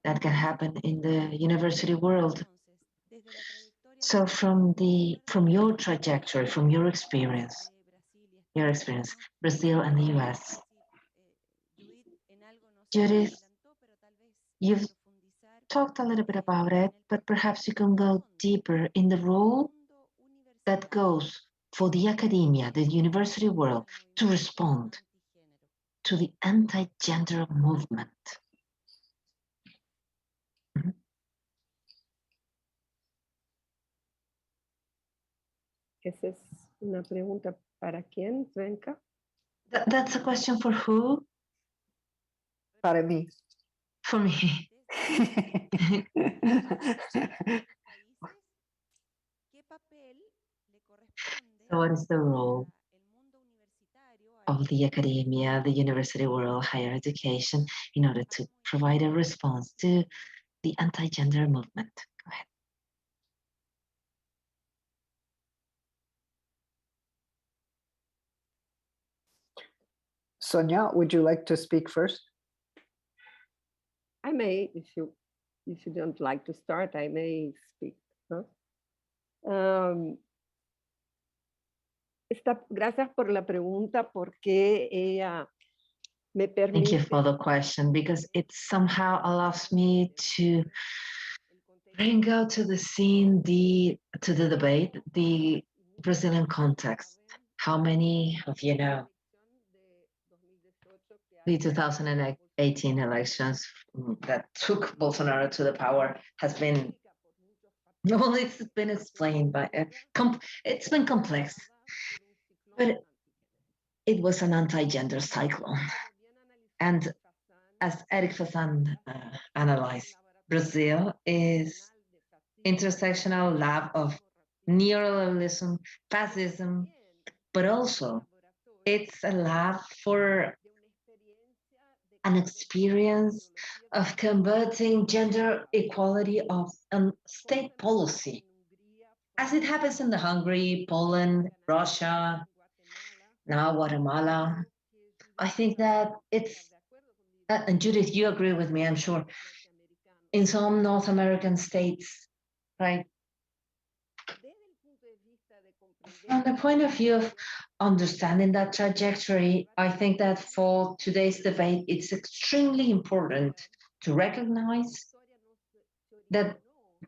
that can happen in the university world. So from your trajectory, from your experience, Brazil and the US, Judith, you've talked a little bit about it, but perhaps you can go deeper in the role that goes for the academia, the university world, to respond to the anti-gender movement.
Esa es una pregunta para quién, Renka?
That's a question for who?
Para mí.
For me. So what is the role of the academia, the university world, higher education, in order to provide a response to the anti-gender movement? Go ahead.
Sonia, would you like to speak first?
I may, if you don't like to start, I may speak. Huh? Gracias por la pregunta porque ella me
Thank you
permite
for the question, because it somehow allows me to bring out to the scene, to the debate, the Brazilian context. How many of you know the 2018 elections that took Bolsonaro to the power has been, well, it's been explained by, it's been complex, but it was an anti-gender cyclone. And as Eric Fassan analyzed, Brazil is intersectional lab of neoliberalism, fascism, but also it's a lab for an experience of converting gender equality of state policy, as it happens in the Hungary, Poland, Russia, now Guatemala. I think that it's, and Judith, you agree with me, I'm sure, in some North American states, right? From the point of view of understanding that trajectory, I think that for today's debate, it's extremely important to recognize that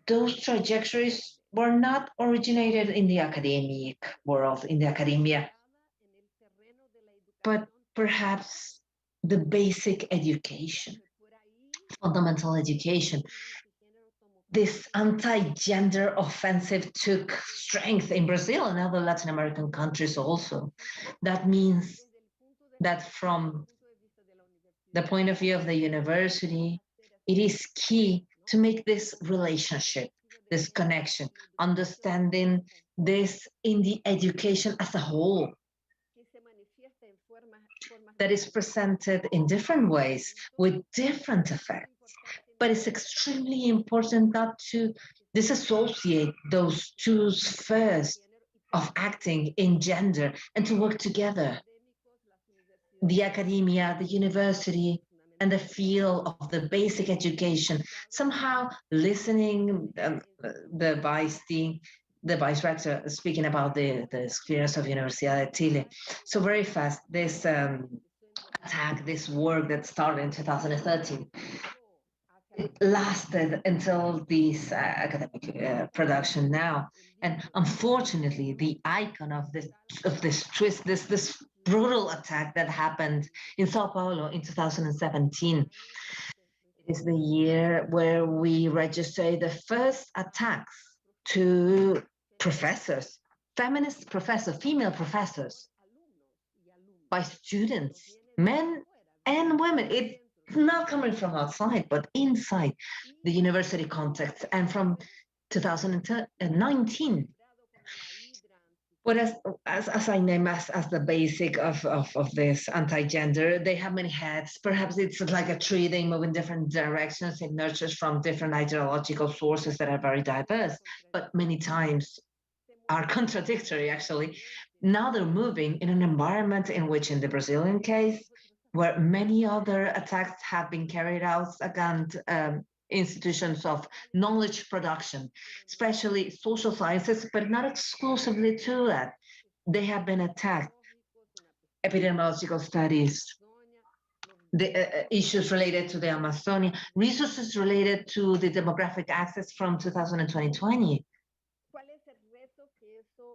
those trajectories were not originated in the academic world, in the academia, but perhaps the basic education, fundamental education. This anti-gender offensive took strength in Brazil and other Latin American countries also. That means that from the point of view of the university, it is key to make this relationship, this connection, understanding this in the education as a whole, that is presented in different ways with different effects. But it's extremely important not to disassociate those two spheres of acting in gender and to work together. The academia, the university, and the field of the basic education, somehow listening, the vice rector speaking about the experience of Universidad de Chile. So very fast, this attack, this work that started in 2013, it lasted until this academic production now. And unfortunately, the icon of this twist, this brutal attack that happened in Sao Paulo in 2017, is the year where we registered the first attacks to professors, feminist professors, female professors, by students, men and women. It's not coming from outside, but inside the university context. And from 2019, but as I name as the basic of this anti-gender, they have many heads. Perhaps it's like a tree, they move in different directions. It nurtures from different ideological sources that are very diverse, but many times are contradictory, actually. Now they're moving in an environment in which, in the Brazilian case, where many other attacks have been carried out against institutions of knowledge production, especially social sciences, but not exclusively to that. They have been attacked. Epidemiological studies, the issues related to the Amazonia, resources related to the demographic access from 2020.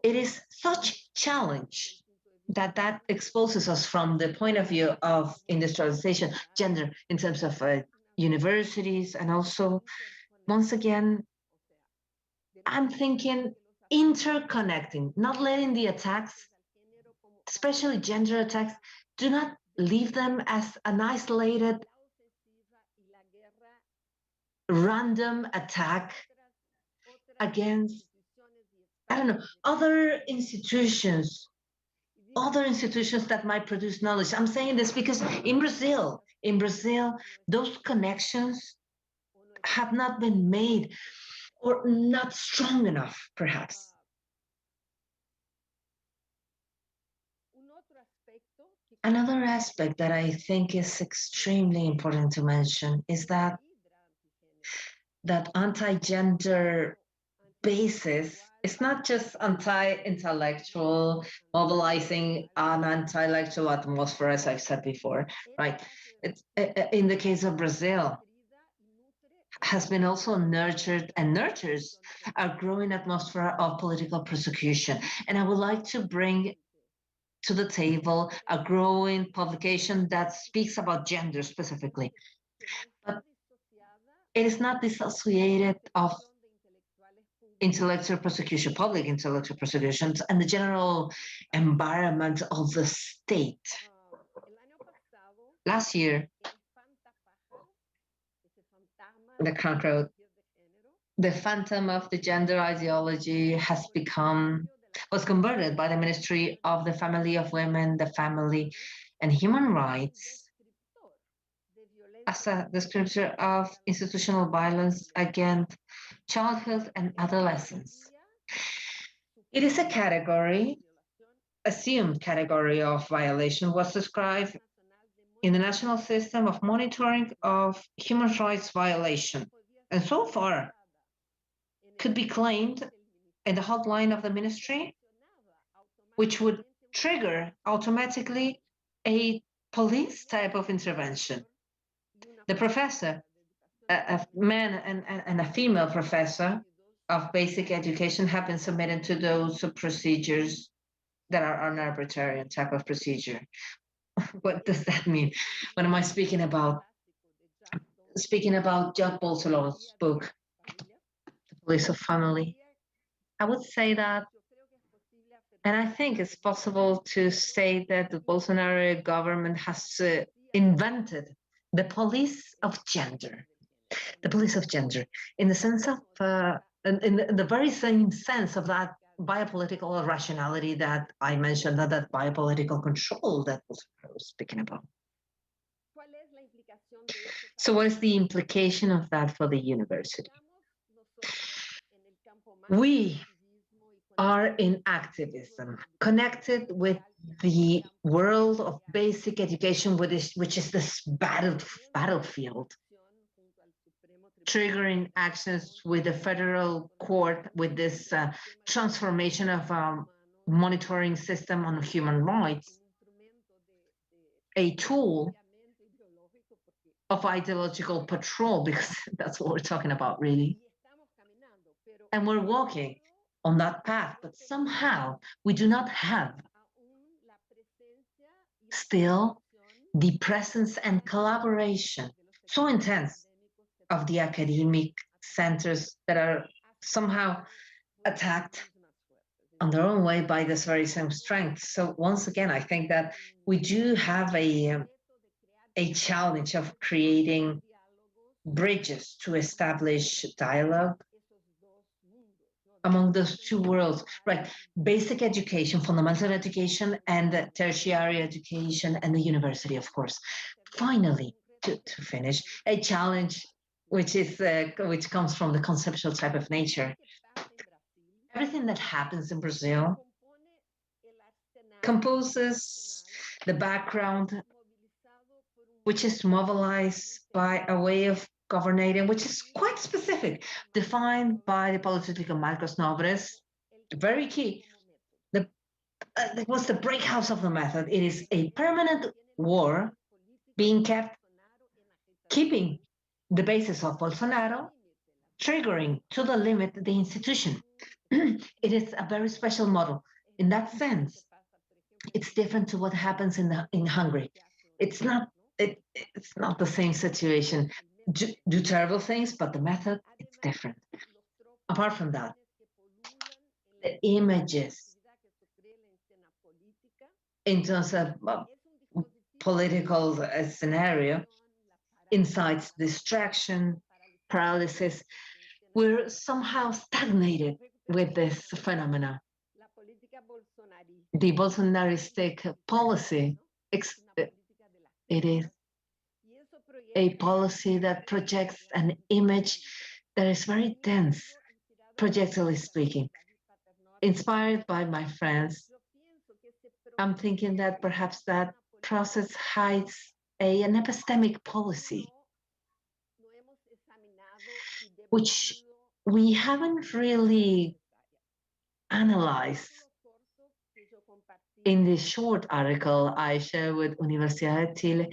It is such challenge that exposes us from the point of view of industrialization, gender, in terms of universities, and also, once again, I'm thinking interconnecting, not letting the attacks, especially gender attacks, do not leave them as an isolated, random attack against, I don't know, other institutions that might produce knowledge. I'm saying this because in Brazil, those connections have not been made, or not strong enough, perhaps. Another aspect that I think is extremely important to mention is that anti-gender basis It's not just anti-intellectual, mobilizing an anti-intellectual atmosphere, as I've said before, right? It's, in the case of Brazil, has been also nurtured and nurtures a growing atmosphere of political persecution. And I would like to bring to the table a growing publication that speaks about gender specifically. But it is not dissociated of intellectual persecution, public intellectual persecutions, and the general environment of the state. Last year, the count wrote, the phantom of the gender ideology was converted by the Ministry of the Family of Women, the Family and Human Rights as a descriptor of institutional violence against childhood and adolescence. It is a category, assumed category of violation was described in the National System of Monitoring of Human Rights Violation, and so far could be claimed in the hotline of the ministry, which would trigger automatically a police type of intervention. The professor, a man and a female professor of basic education, have been submitted to those procedures that are an arbitrary type of procedure. What does that mean? What am I speaking about? Speaking about Judith Butler's book, The Police of Family, I would say that, and I think it's possible to say that the Bolsonaro government has invented the police of gender. The police of gender, in the sense of, in the very same sense of that biopolitical rationality that I mentioned, that biopolitical control that I was speaking about. So what is the implication of that for the university? We are in activism, connected with the world of basic education, which is this battlefield, triggering actions with the federal court, with this transformation of monitoring system on human rights, a tool of ideological patrol, because that's what we're talking about, really. And we're walking on that path, but somehow we do not have still the presence and collaboration so intense of the academic centers that are somehow attacked on their own way by this very same strength. So once again, I think that we do have a challenge of creating bridges to establish dialogue among those two worlds, right? Basic education, fundamental education, and tertiary education, and the university, of course. Finally, to finish, a challenge which comes from the conceptual type of nature. Everything that happens in Brazil composes the background, which is mobilized by a way of governing, which is quite specific, defined by the political Marcos Nobres, very key. That was the break house of the method. It is a permanent war being keeping the basis of Bolsonaro, triggering to the limit the institution. It is a very special model. In that sense, it's different to what happens in Hungary. It's not the same situation. Do terrible things, but the method, it's different. Apart from that, the images in terms of political scenario incites distraction, paralysis. We're somehow stagnated with this phenomena. The Bolsonaristic policy, it is a policy that projects an image that is very dense, projectually speaking. Inspired by my friends, I'm thinking that perhaps that process hides an epistemic policy, which we haven't really analyze in this short article I share with University of Chile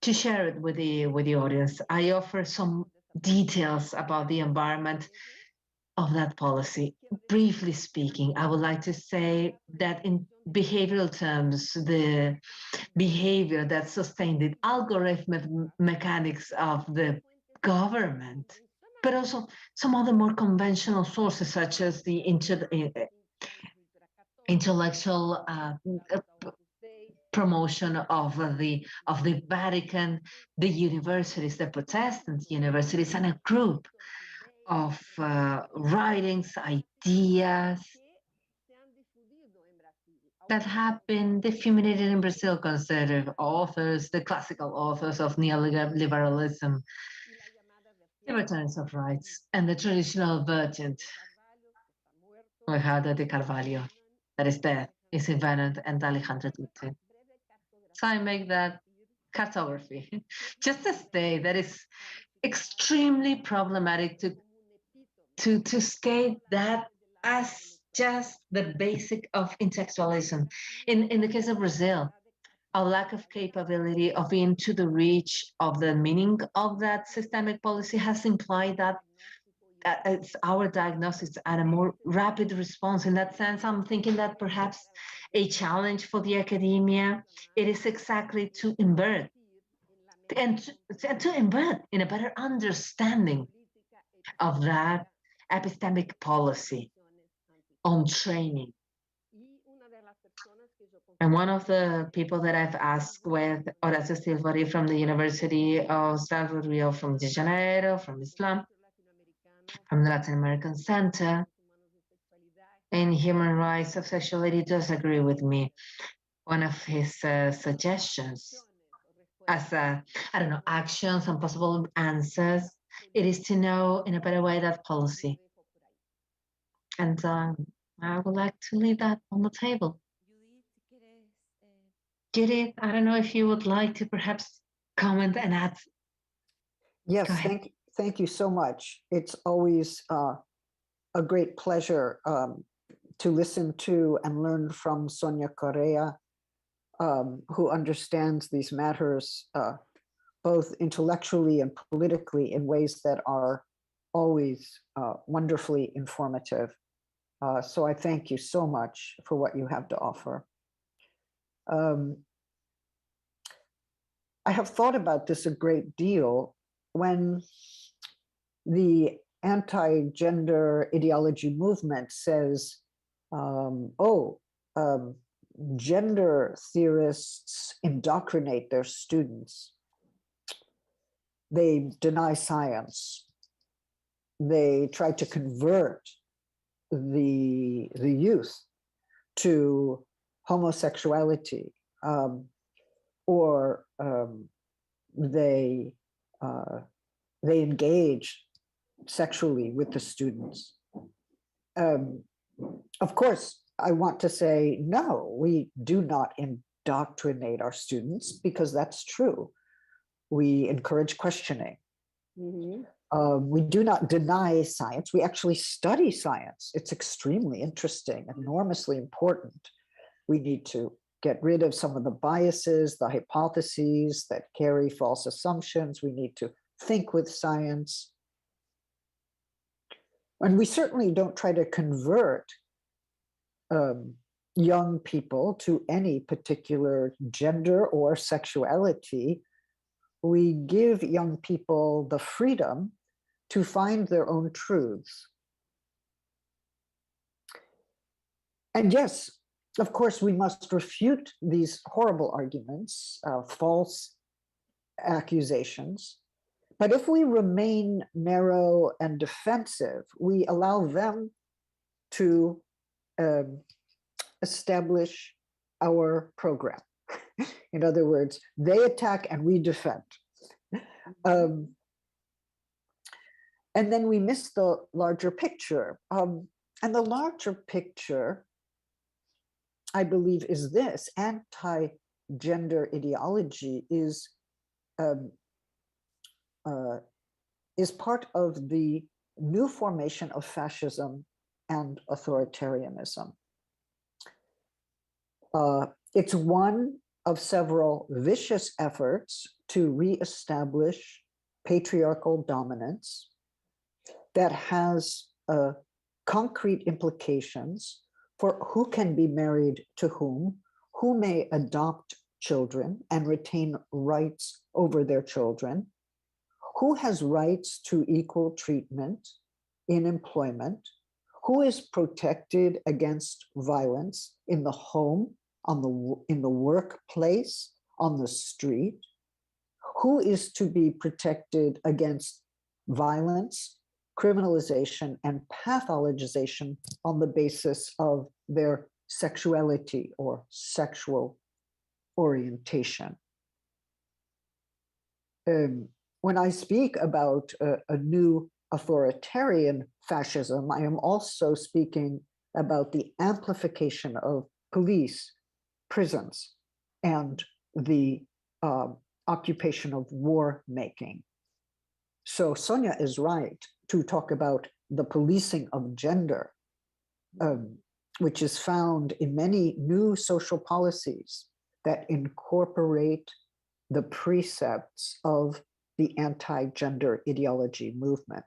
to share it with the audience. I offer some details about the environment of that policy. Briefly speaking, I would like to say that in behavioral terms, the behavior that sustained the algorithmic mechanics of the government, but also some other more conventional sources such as the intellectual promotion of the Vatican, the universities, the Protestant universities, and a group of writings, ideas that have been disseminated in Brazil, conservative authors, the classical authors of neoliberalism, libertarians of rights, and the traditional version, Correa de Carvalho, that is dead, is invaded, and Alejandro Dutte. So I make that cartography, just to say that it's extremely problematic to state that as just the basic of intellectualism. In the case of Brazil, a lack of capability of being to the reach of the meaning of that systemic policy has implied that it's our diagnosis and a more rapid response. In that sense, I'm thinking that perhaps a challenge for the academia, it is exactly to invert and to invert in a better understanding of that epistemic policy on training. And one of the people that I've asked with Horacio Silvari from the University of South Rio, from de Janeiro, from Islam, from the Latin American Center in Human Rights of Sexuality, does agree with me. One of his suggestions as, I don't know, actions and possible answers, it is to know in a better way that policy. And I would like to leave that on the table. Judith, I don't know if you would like to perhaps comment and add.
Yes, thank you so much. It's always a great pleasure to listen to and learn from Sonia Correa, who understands these matters both intellectually and politically in ways that are always wonderfully informative. So I thank you so much for what you have to offer. I have thought about this a great deal when the anti-gender ideology movement says, gender theorists indoctrinate their students. They deny science. They try to convert the youth to homosexuality, or they engage sexually with the students. Of course, I want to say, no, we do not indoctrinate our students, because that's true. We encourage questioning. Mm-hmm. We do not deny science. We actually study science. It's extremely interesting, enormously important. We need to get rid of some of the biases, the hypotheses that carry false assumptions. We need to think with science. And we certainly don't try to convert young people to any particular gender or sexuality. We give young people the freedom to find their own truths. And yes, of course, we must refute these horrible arguments, false accusations. But if we remain narrow and defensive, we allow them to establish our program. In other words, they attack and we defend. And then we miss the larger picture. And the larger picture, I believe, is this: anti-gender ideology is part of the new formation of fascism and authoritarianism. It's one of several vicious efforts to reestablish patriarchal dominance that has concrete implications for who can be married to whom, who may adopt children and retain rights over their children, who has rights to equal treatment in employment, who is protected against violence in the home, in the workplace, on the street, who is to be protected against violence, criminalization, and pathologization on the basis of their sexuality or sexual orientation. When I speak about a new authoritarian fascism, I am also speaking about the amplification of police, prisons, and the occupation of war making. So Sonia is right to talk about the policing of gender, which is found in many new social policies that incorporate the precepts of the anti-gender ideology movement.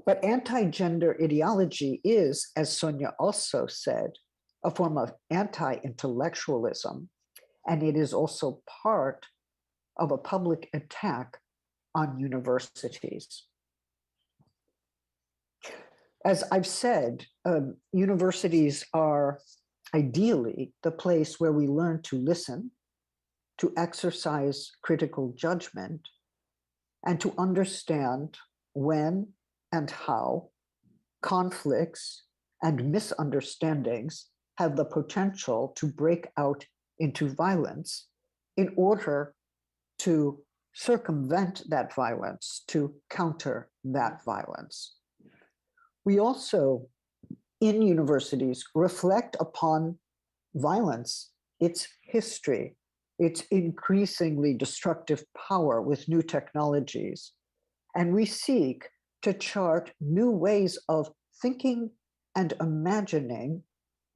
But anti-gender ideology is, as Sonia also said, a form of anti-intellectualism, and it is also part of a public attack on universities. As I've said, universities are ideally the place where we learn to listen, to exercise critical judgment, and to understand when and how conflicts and misunderstandings have the potential to break out into violence in order to circumvent that violence, to counter that violence. We also, in universities, reflect upon violence, its history, its increasingly destructive power with new technologies, and we seek to chart new ways of thinking and imagining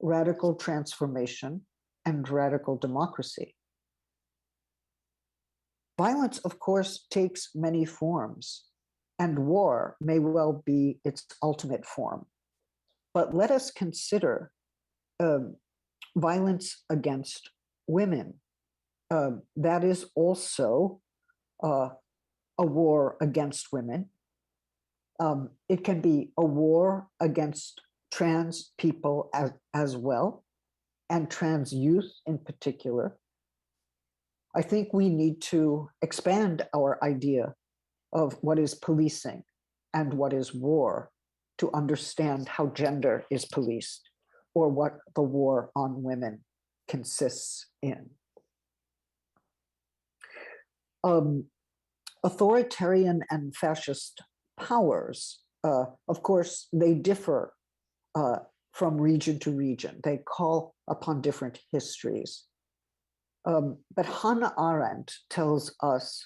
radical transformation and radical democracy. Violence, of course, takes many forms, and war may well be its ultimate form. But let us consider violence against women. That is also a war against women. It can be a war against trans people as well, and trans youth in particular. I think we need to expand our idea of what is policing and what is war to understand how gender is policed or what the war on women consists in. Authoritarian and fascist powers, of course, they differ from region to region. They call upon different histories. But Hannah Arendt tells us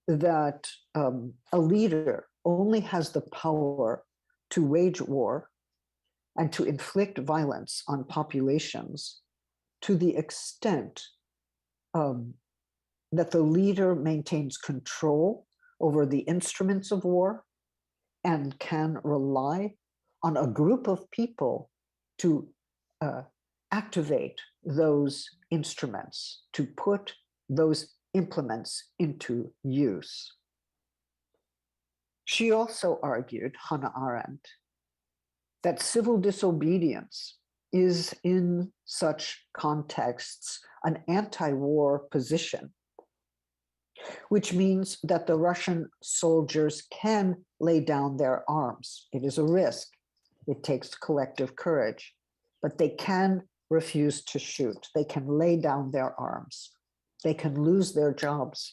that a leader only has the power to wage war and to inflict violence on populations to the extent that the leader maintains control over the instruments of war and can rely on a group of people to activate those instruments, to put those implements into use. She also argued, Hannah Arendt, that civil disobedience is in such contexts an anti-war position, which means that the Russian soldiers can lay down their arms. It is a risk. It takes collective courage, but they can refuse to shoot. They can lay down their arms. They can lose their jobs.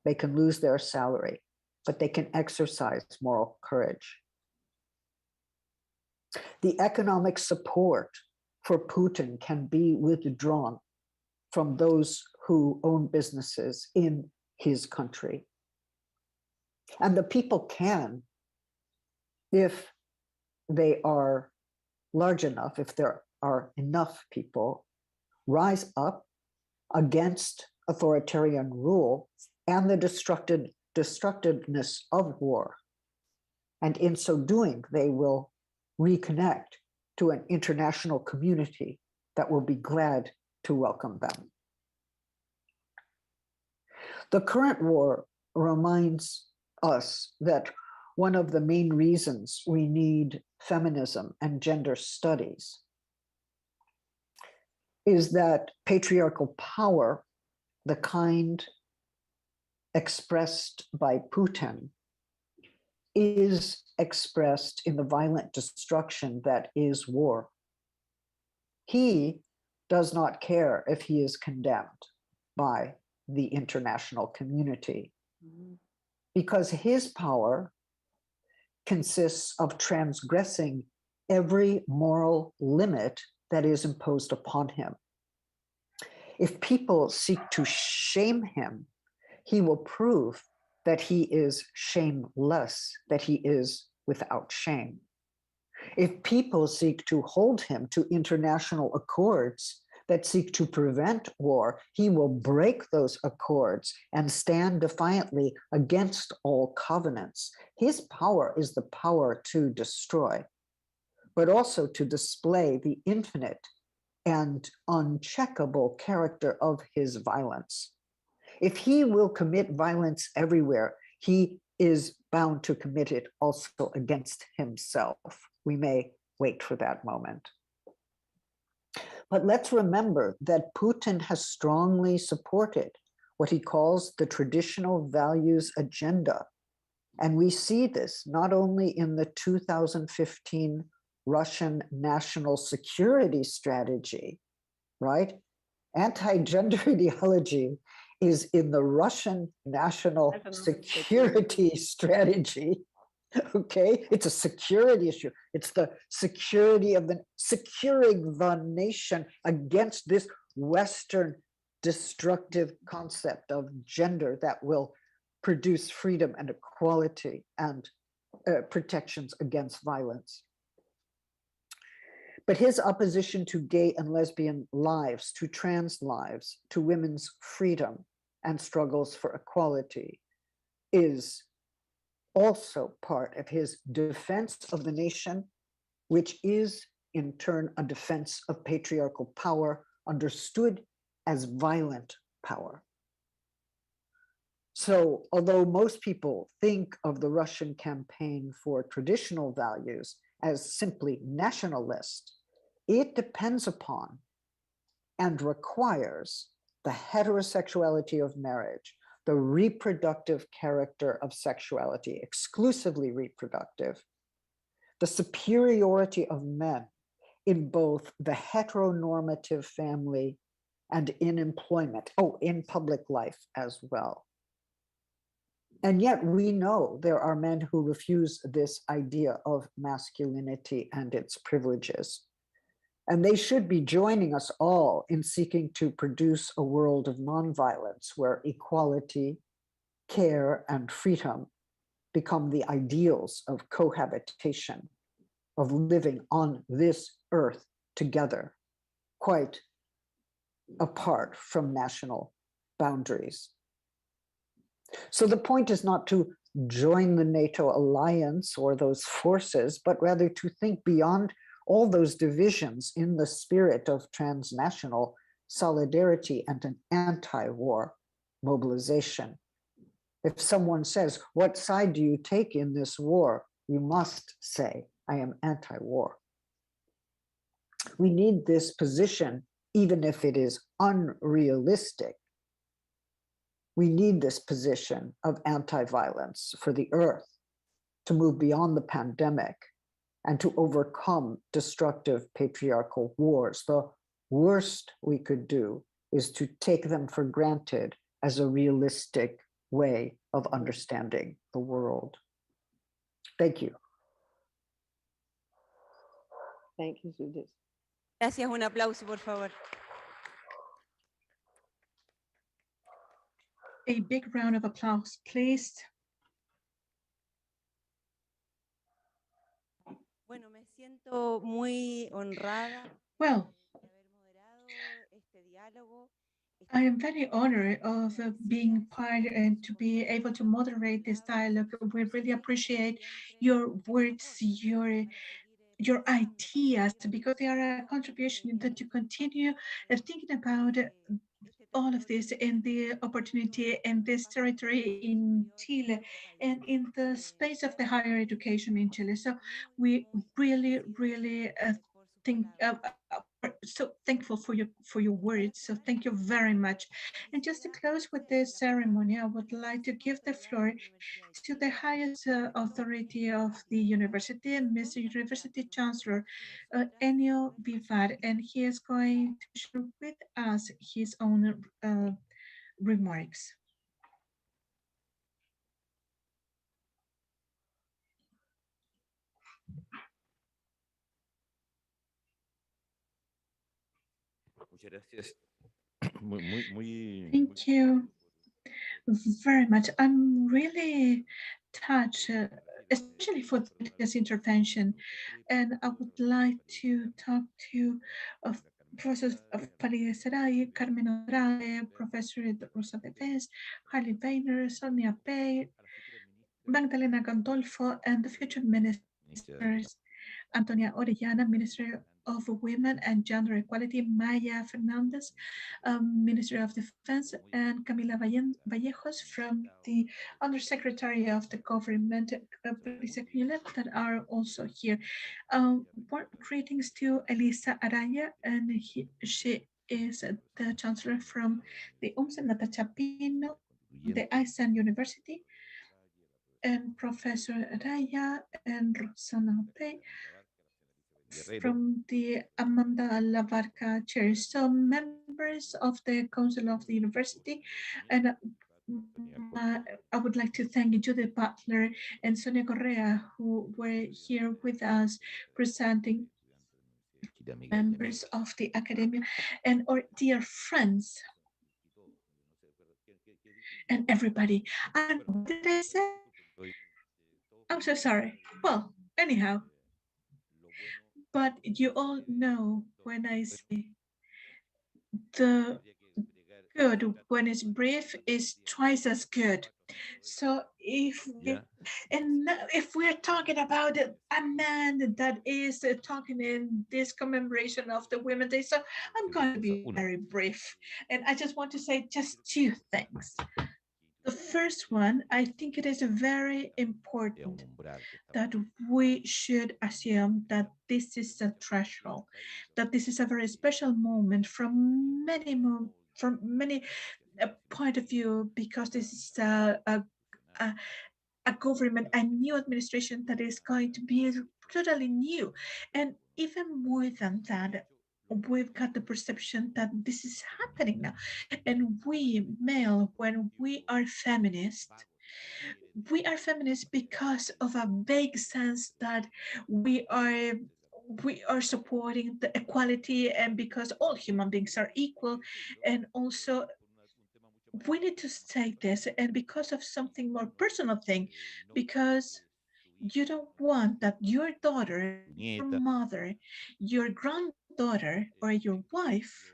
They can lose their salary, but they can exercise moral courage. The economic support for Putin can be withdrawn from those who own businesses in his country. And the people can, if they are large enough, if there are enough people, rise up against authoritarian rule and the destructiveness of war. And in so doing, they will reconnect to an international community that will be glad to welcome them. The current war reminds us that one of the main reasons we need feminism and gender studies is that patriarchal power, the kind expressed by Putin, is expressed in the violent destruction that is war. He does not care if he is condemned by the international community, because his power consists of transgressing every moral limit that is imposed upon him. If people seek to shame him, he will prove that he is shameless, that he is without shame. If people seek to hold him to international accords that seek to prevent war, he will break those accords and stand defiantly against all covenants. His power is the power to destroy, but also to display the infinite and uncheckable character of his violence. If he will commit violence everywhere, he is bound to commit it also against himself. We may wait for that moment. But let's remember that Putin has strongly supported what he calls the traditional values agenda. And we see this not only in the 2015 Russian national security strategy, right? Anti-gender ideology is in the Russian national security strategy. Okay, it's a security issue. It's the security of securing the nation against this Western destructive concept of gender that will produce freedom and equality and protections against violence. But his opposition to gay and lesbian lives, to trans lives, to women's freedom and struggles for equality is also part of his defense of the nation, which is in turn a defense of patriarchal power understood as violent power. So although most people think of the Russian campaign for traditional values as simply nationalist, it depends upon and requires the heterosexuality of marriage, the reproductive character of sexuality, exclusively reproductive, the superiority of men in both the heteronormative family and in employment, in public life as well. And yet we know there are men who refuse this idea of masculinity and its privileges. And they should be joining us all in seeking to produce a world of nonviolence where equality, care, and freedom become the ideals of cohabitation, of living on this earth together, quite apart from national boundaries. So the point is not to join the NATO alliance or those forces, but rather to think beyond all those divisions in the spirit of transnational solidarity and an anti-war mobilization. If someone says, what side do you take in this war? You must say, I am anti-war. We need this position, even if it is unrealistic. We need this position of anti-violence for the earth to move beyond the pandemic and to overcome destructive patriarchal wars. The worst we could do is to take them for granted as a realistic way of understanding the world. Thank you.
Thank you, Judith.
Gracias, un aplauso, por favor.
A big round of applause, please.
Bueno, me siento muy honrada
Well,
de haber moderado este diálogo.
I am very honored of being part and to be able to moderate this dialogue. We really appreciate your words, your ideas, because they are a contribution that you continue thinking about all of this in the opportunity in this territory in Chile and in the space of the higher education in Chile. So we really, really think we're so thankful for your words. So thank you very much. And just to close with this ceremony, I would like to give the floor to the highest authority of the university, and Mr. University Chancellor Enio Vivar, and he is going to share with us his own remarks. Thank you very much. I'm really touched, especially for this intervention, and I would like to talk to uh, Professor Farideh Sarai, Carmen Andrade, Professor Rosa de Vez, Harley Boehner, Sonia Pei, Magdalena Gandolfo, and the future ministers Antonia Orellana, Minister of Women and Gender Equality, Maya Fernandez, Minister of Defense, and Camila Vallejos from the Undersecretary of the Government, Patricia Culet, that are also here. Warm greetings to Elisa Araya, and she is the Chancellor from the UMSA, Natasha Pino, the ISAN University, and Professor Araya and Roxana Pei from the Amanda Lavarca chair. So members of the Council of the University, and I would like to thank Judith Butler and Sonia Correa, who were here with us presenting members of the academia and our dear friends and everybody. And what did I say? I'm so sorry. Well, anyhow, but you all know when I say the good, when it's brief, is twice as good. So if we're talking about a man that is talking in this commemoration of the Women's Day, so I'm going to be very brief, and I just want to say just two things. The first one, I think it is very important that we should assume that this is a threshold, that this is a very special moment from many point of view, because this is a, a government, a new administration that is going to be totally new. And even more than that, we've got the perception that this is happening now. And we, male, when we are feminists because of a vague sense that we are we are supporting the equality, and because all human beings are equal, and also we need to say this, and because of something more personal thing, because you don't want that your daughter, your mother, your granddaughter, or your wife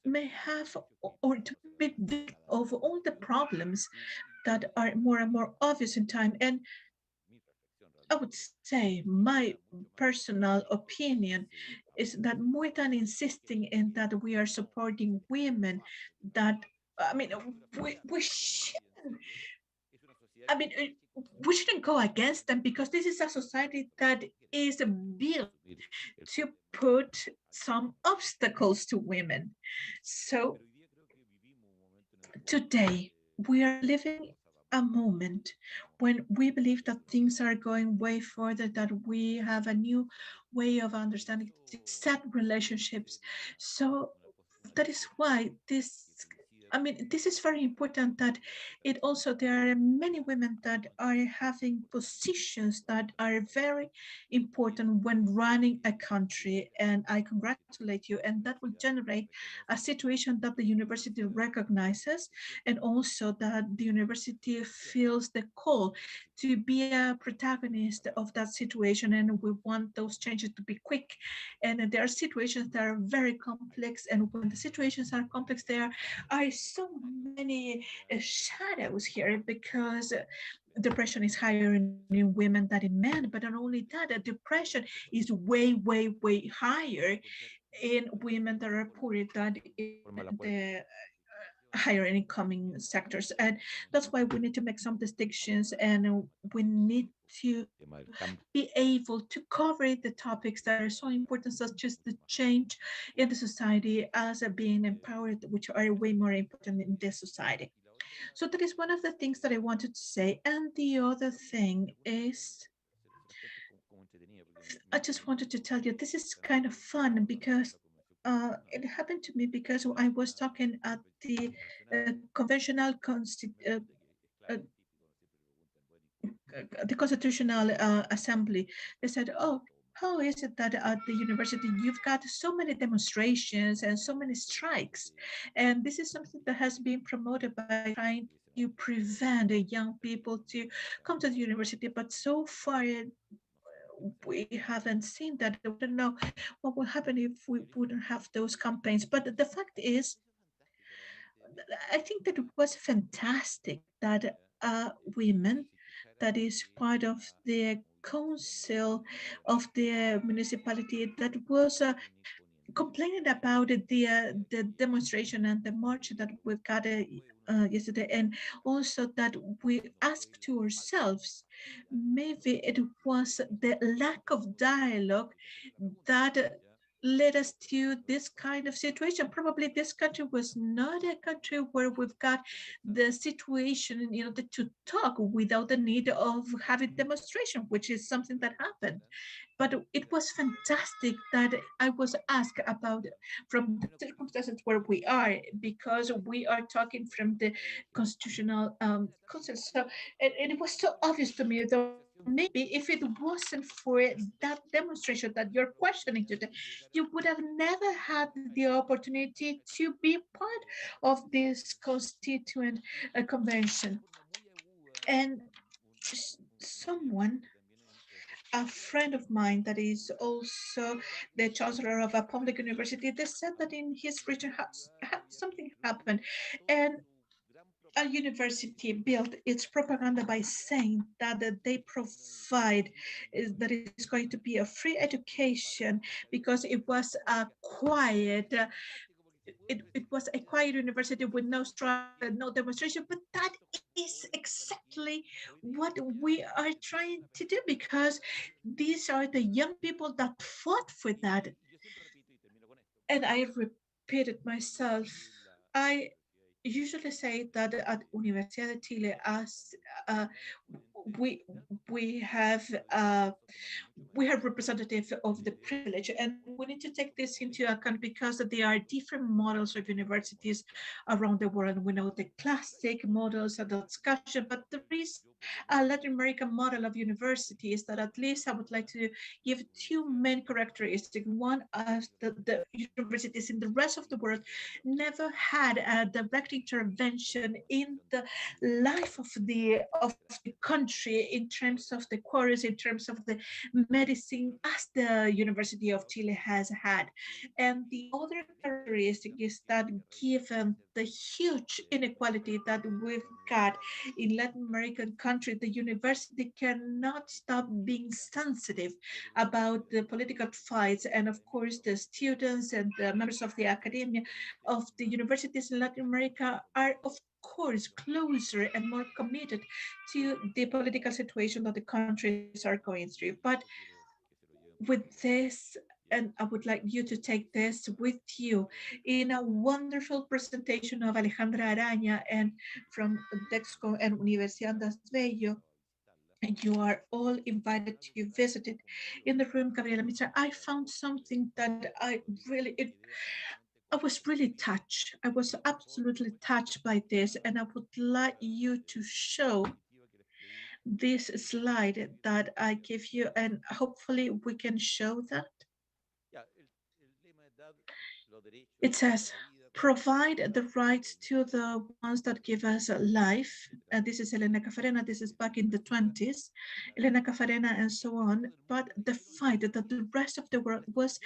may have or to be victim of all the problems that are more and more obvious in time. And I would say my personal opinion is that more than insisting in that we are supporting women, that I mean we shouldn't I mean we shouldn't go against them, because this is a society that is built to put some obstacles to women. So today we are living a moment when we believe that things are going way further, that we have a new way of understanding set relationships. So that is why this I mean, this is very important that it also, there are many women that are having positions that are very important when running a country. And I congratulate you. And that will generate a situation that the university recognizes, and also that the university feels the call to be a protagonist of that situation. And we want those changes to be quick. And there are situations that are very complex. And when the situations are complex, there are so many shadows here, because depression is higher in women than in men. But not only that, depression is way higher in women that are poorer than in the higher income sectors. And that's why we need to make some distinctions, and we need to be able to cover the topics that are so important, such as the change in the society, as being empowered, which are way more important in this society. So that is one of the things that I wanted to say. And the other thing is, I just wanted to tell you, this is kind of fun, because it happened to me because I was talking at the uh, the Constitutional Assembly. They said, "Oh, how is it that at the university you've got so many demonstrations and so many strikes?" And this is something that has been promoted by trying to prevent the young people to come to the university. But so far, we haven't seen that. We don't know what will happen if we wouldn't have those campaigns. But the fact is, I think that it was fantastic that women that is part of the council of the municipality that was complaining about the demonstration and the march that we got yesterday, and also that we asked to ourselves, maybe it was the lack of dialogue that led us to this kind of situation. Probably this country was not a country where we've got the situation, to talk without the need of having demonstration, which is something that happened. But it was fantastic that I was asked about from the circumstances where we are, because we are talking from the constitutional council. So it was so obvious to me that maybe if it wasn't for that demonstration that you're questioning today, you would have never had the opportunity to be part of this constituent convention. And someone, a friend of mine that is also the chancellor of a public university, they said that in his region something happened, and a university built its propaganda by saying that they provide that is going to be a free education, because it was a quiet it was a quiet university with no strikes and no demonstration. But that is exactly what we are trying to do, because these are the young people that fought for that. And I repeated myself, I usually say that at Universidad de Chile, as we we have uh, we have representative of the privilege, and we need to take this into account, because there are different models of universities around the world. We know the classic models of the discussion, but there is a Latin American model of universities that at least I would like to give two main characteristics. One, as the universities in the rest of the world never had a direct intervention in the life of the country, in terms of the quarters, in terms of the medicine, as the University of Chile has had. And the other characteristic is that, given the huge inequality that we've got in Latin American country, the university cannot stop being sensitive about the political fights. And of course, the students and the members of the academia of the universities in Latin America are, of course, closer and more committed to the political situation that the countries are going through. But with this, and I would like you to take this with you, in a wonderful presentation of Alejandra Araña and from Dexco and Universidad das Bello, and you are all invited to visit it in the room, Gabriela Mitra. I found something that I really, I was really touched. I was absolutely touched by this, and I would like you to show this slide that I give you, and hopefully we can show that. It says, provide the rights to the ones that give us life. This is Elena Cafarena. This is back in the 20s. Elena Cafarena and so on. But the fight that the rest of the world was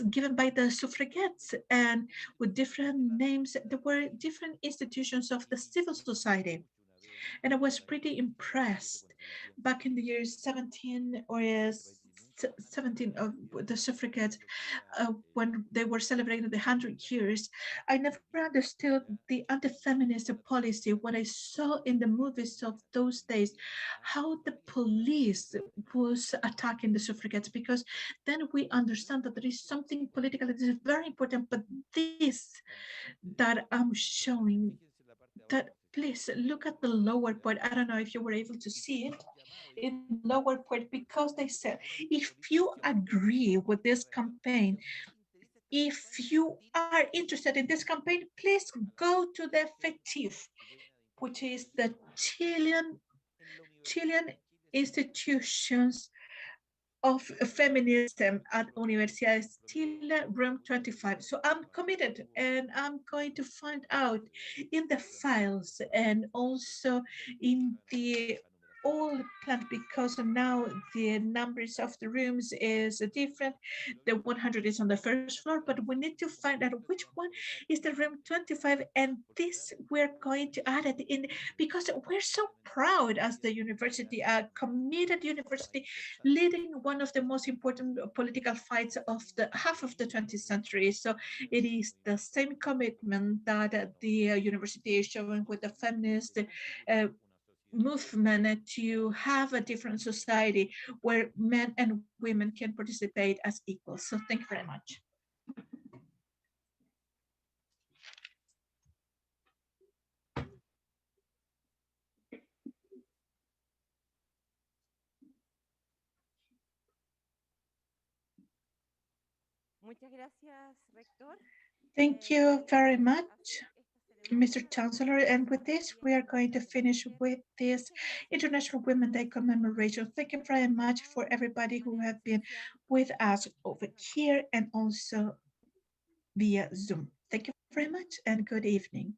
given by the suffragettes, and with different names. There were different institutions of the civil society. And I was pretty impressed back in the year 17 or 17 of the suffragettes, when they were celebrating the 100 years. I never understood the anti-feminist policy. What I saw in the movies of those days, how the police was attacking the suffragettes, because then we understand that there is something political that is very important. But this that I'm showing, that please look at the lower part. I don't know if you were able to see it in the lower part, because they said, if you agree with this campaign, if you are interested in this campaign, please go to the FETIF, which is the Chilean institutions of feminism at Universidad de Chile, room 25. So I'm committed, and I'm going to find out in the files and also in the all plan, because now the numbers of the rooms is different. The 100 is on the first floor, but we need to find out which one is the room 25, and this we're going to add it in, because we're so proud as the university, a committed university leading one of the most important political fights of the half of the 20th century. So it is the same commitment that the university is showing with the feminist movement to have a different society where men and women can participate as equals. So thank you very much. Thank you very much, Mr. Chancellor. And with this, we are going to finish with this International Women's Day commemoration. Thank you very much for everybody who have been with us over here and also via Zoom. Thank you very much and good evening.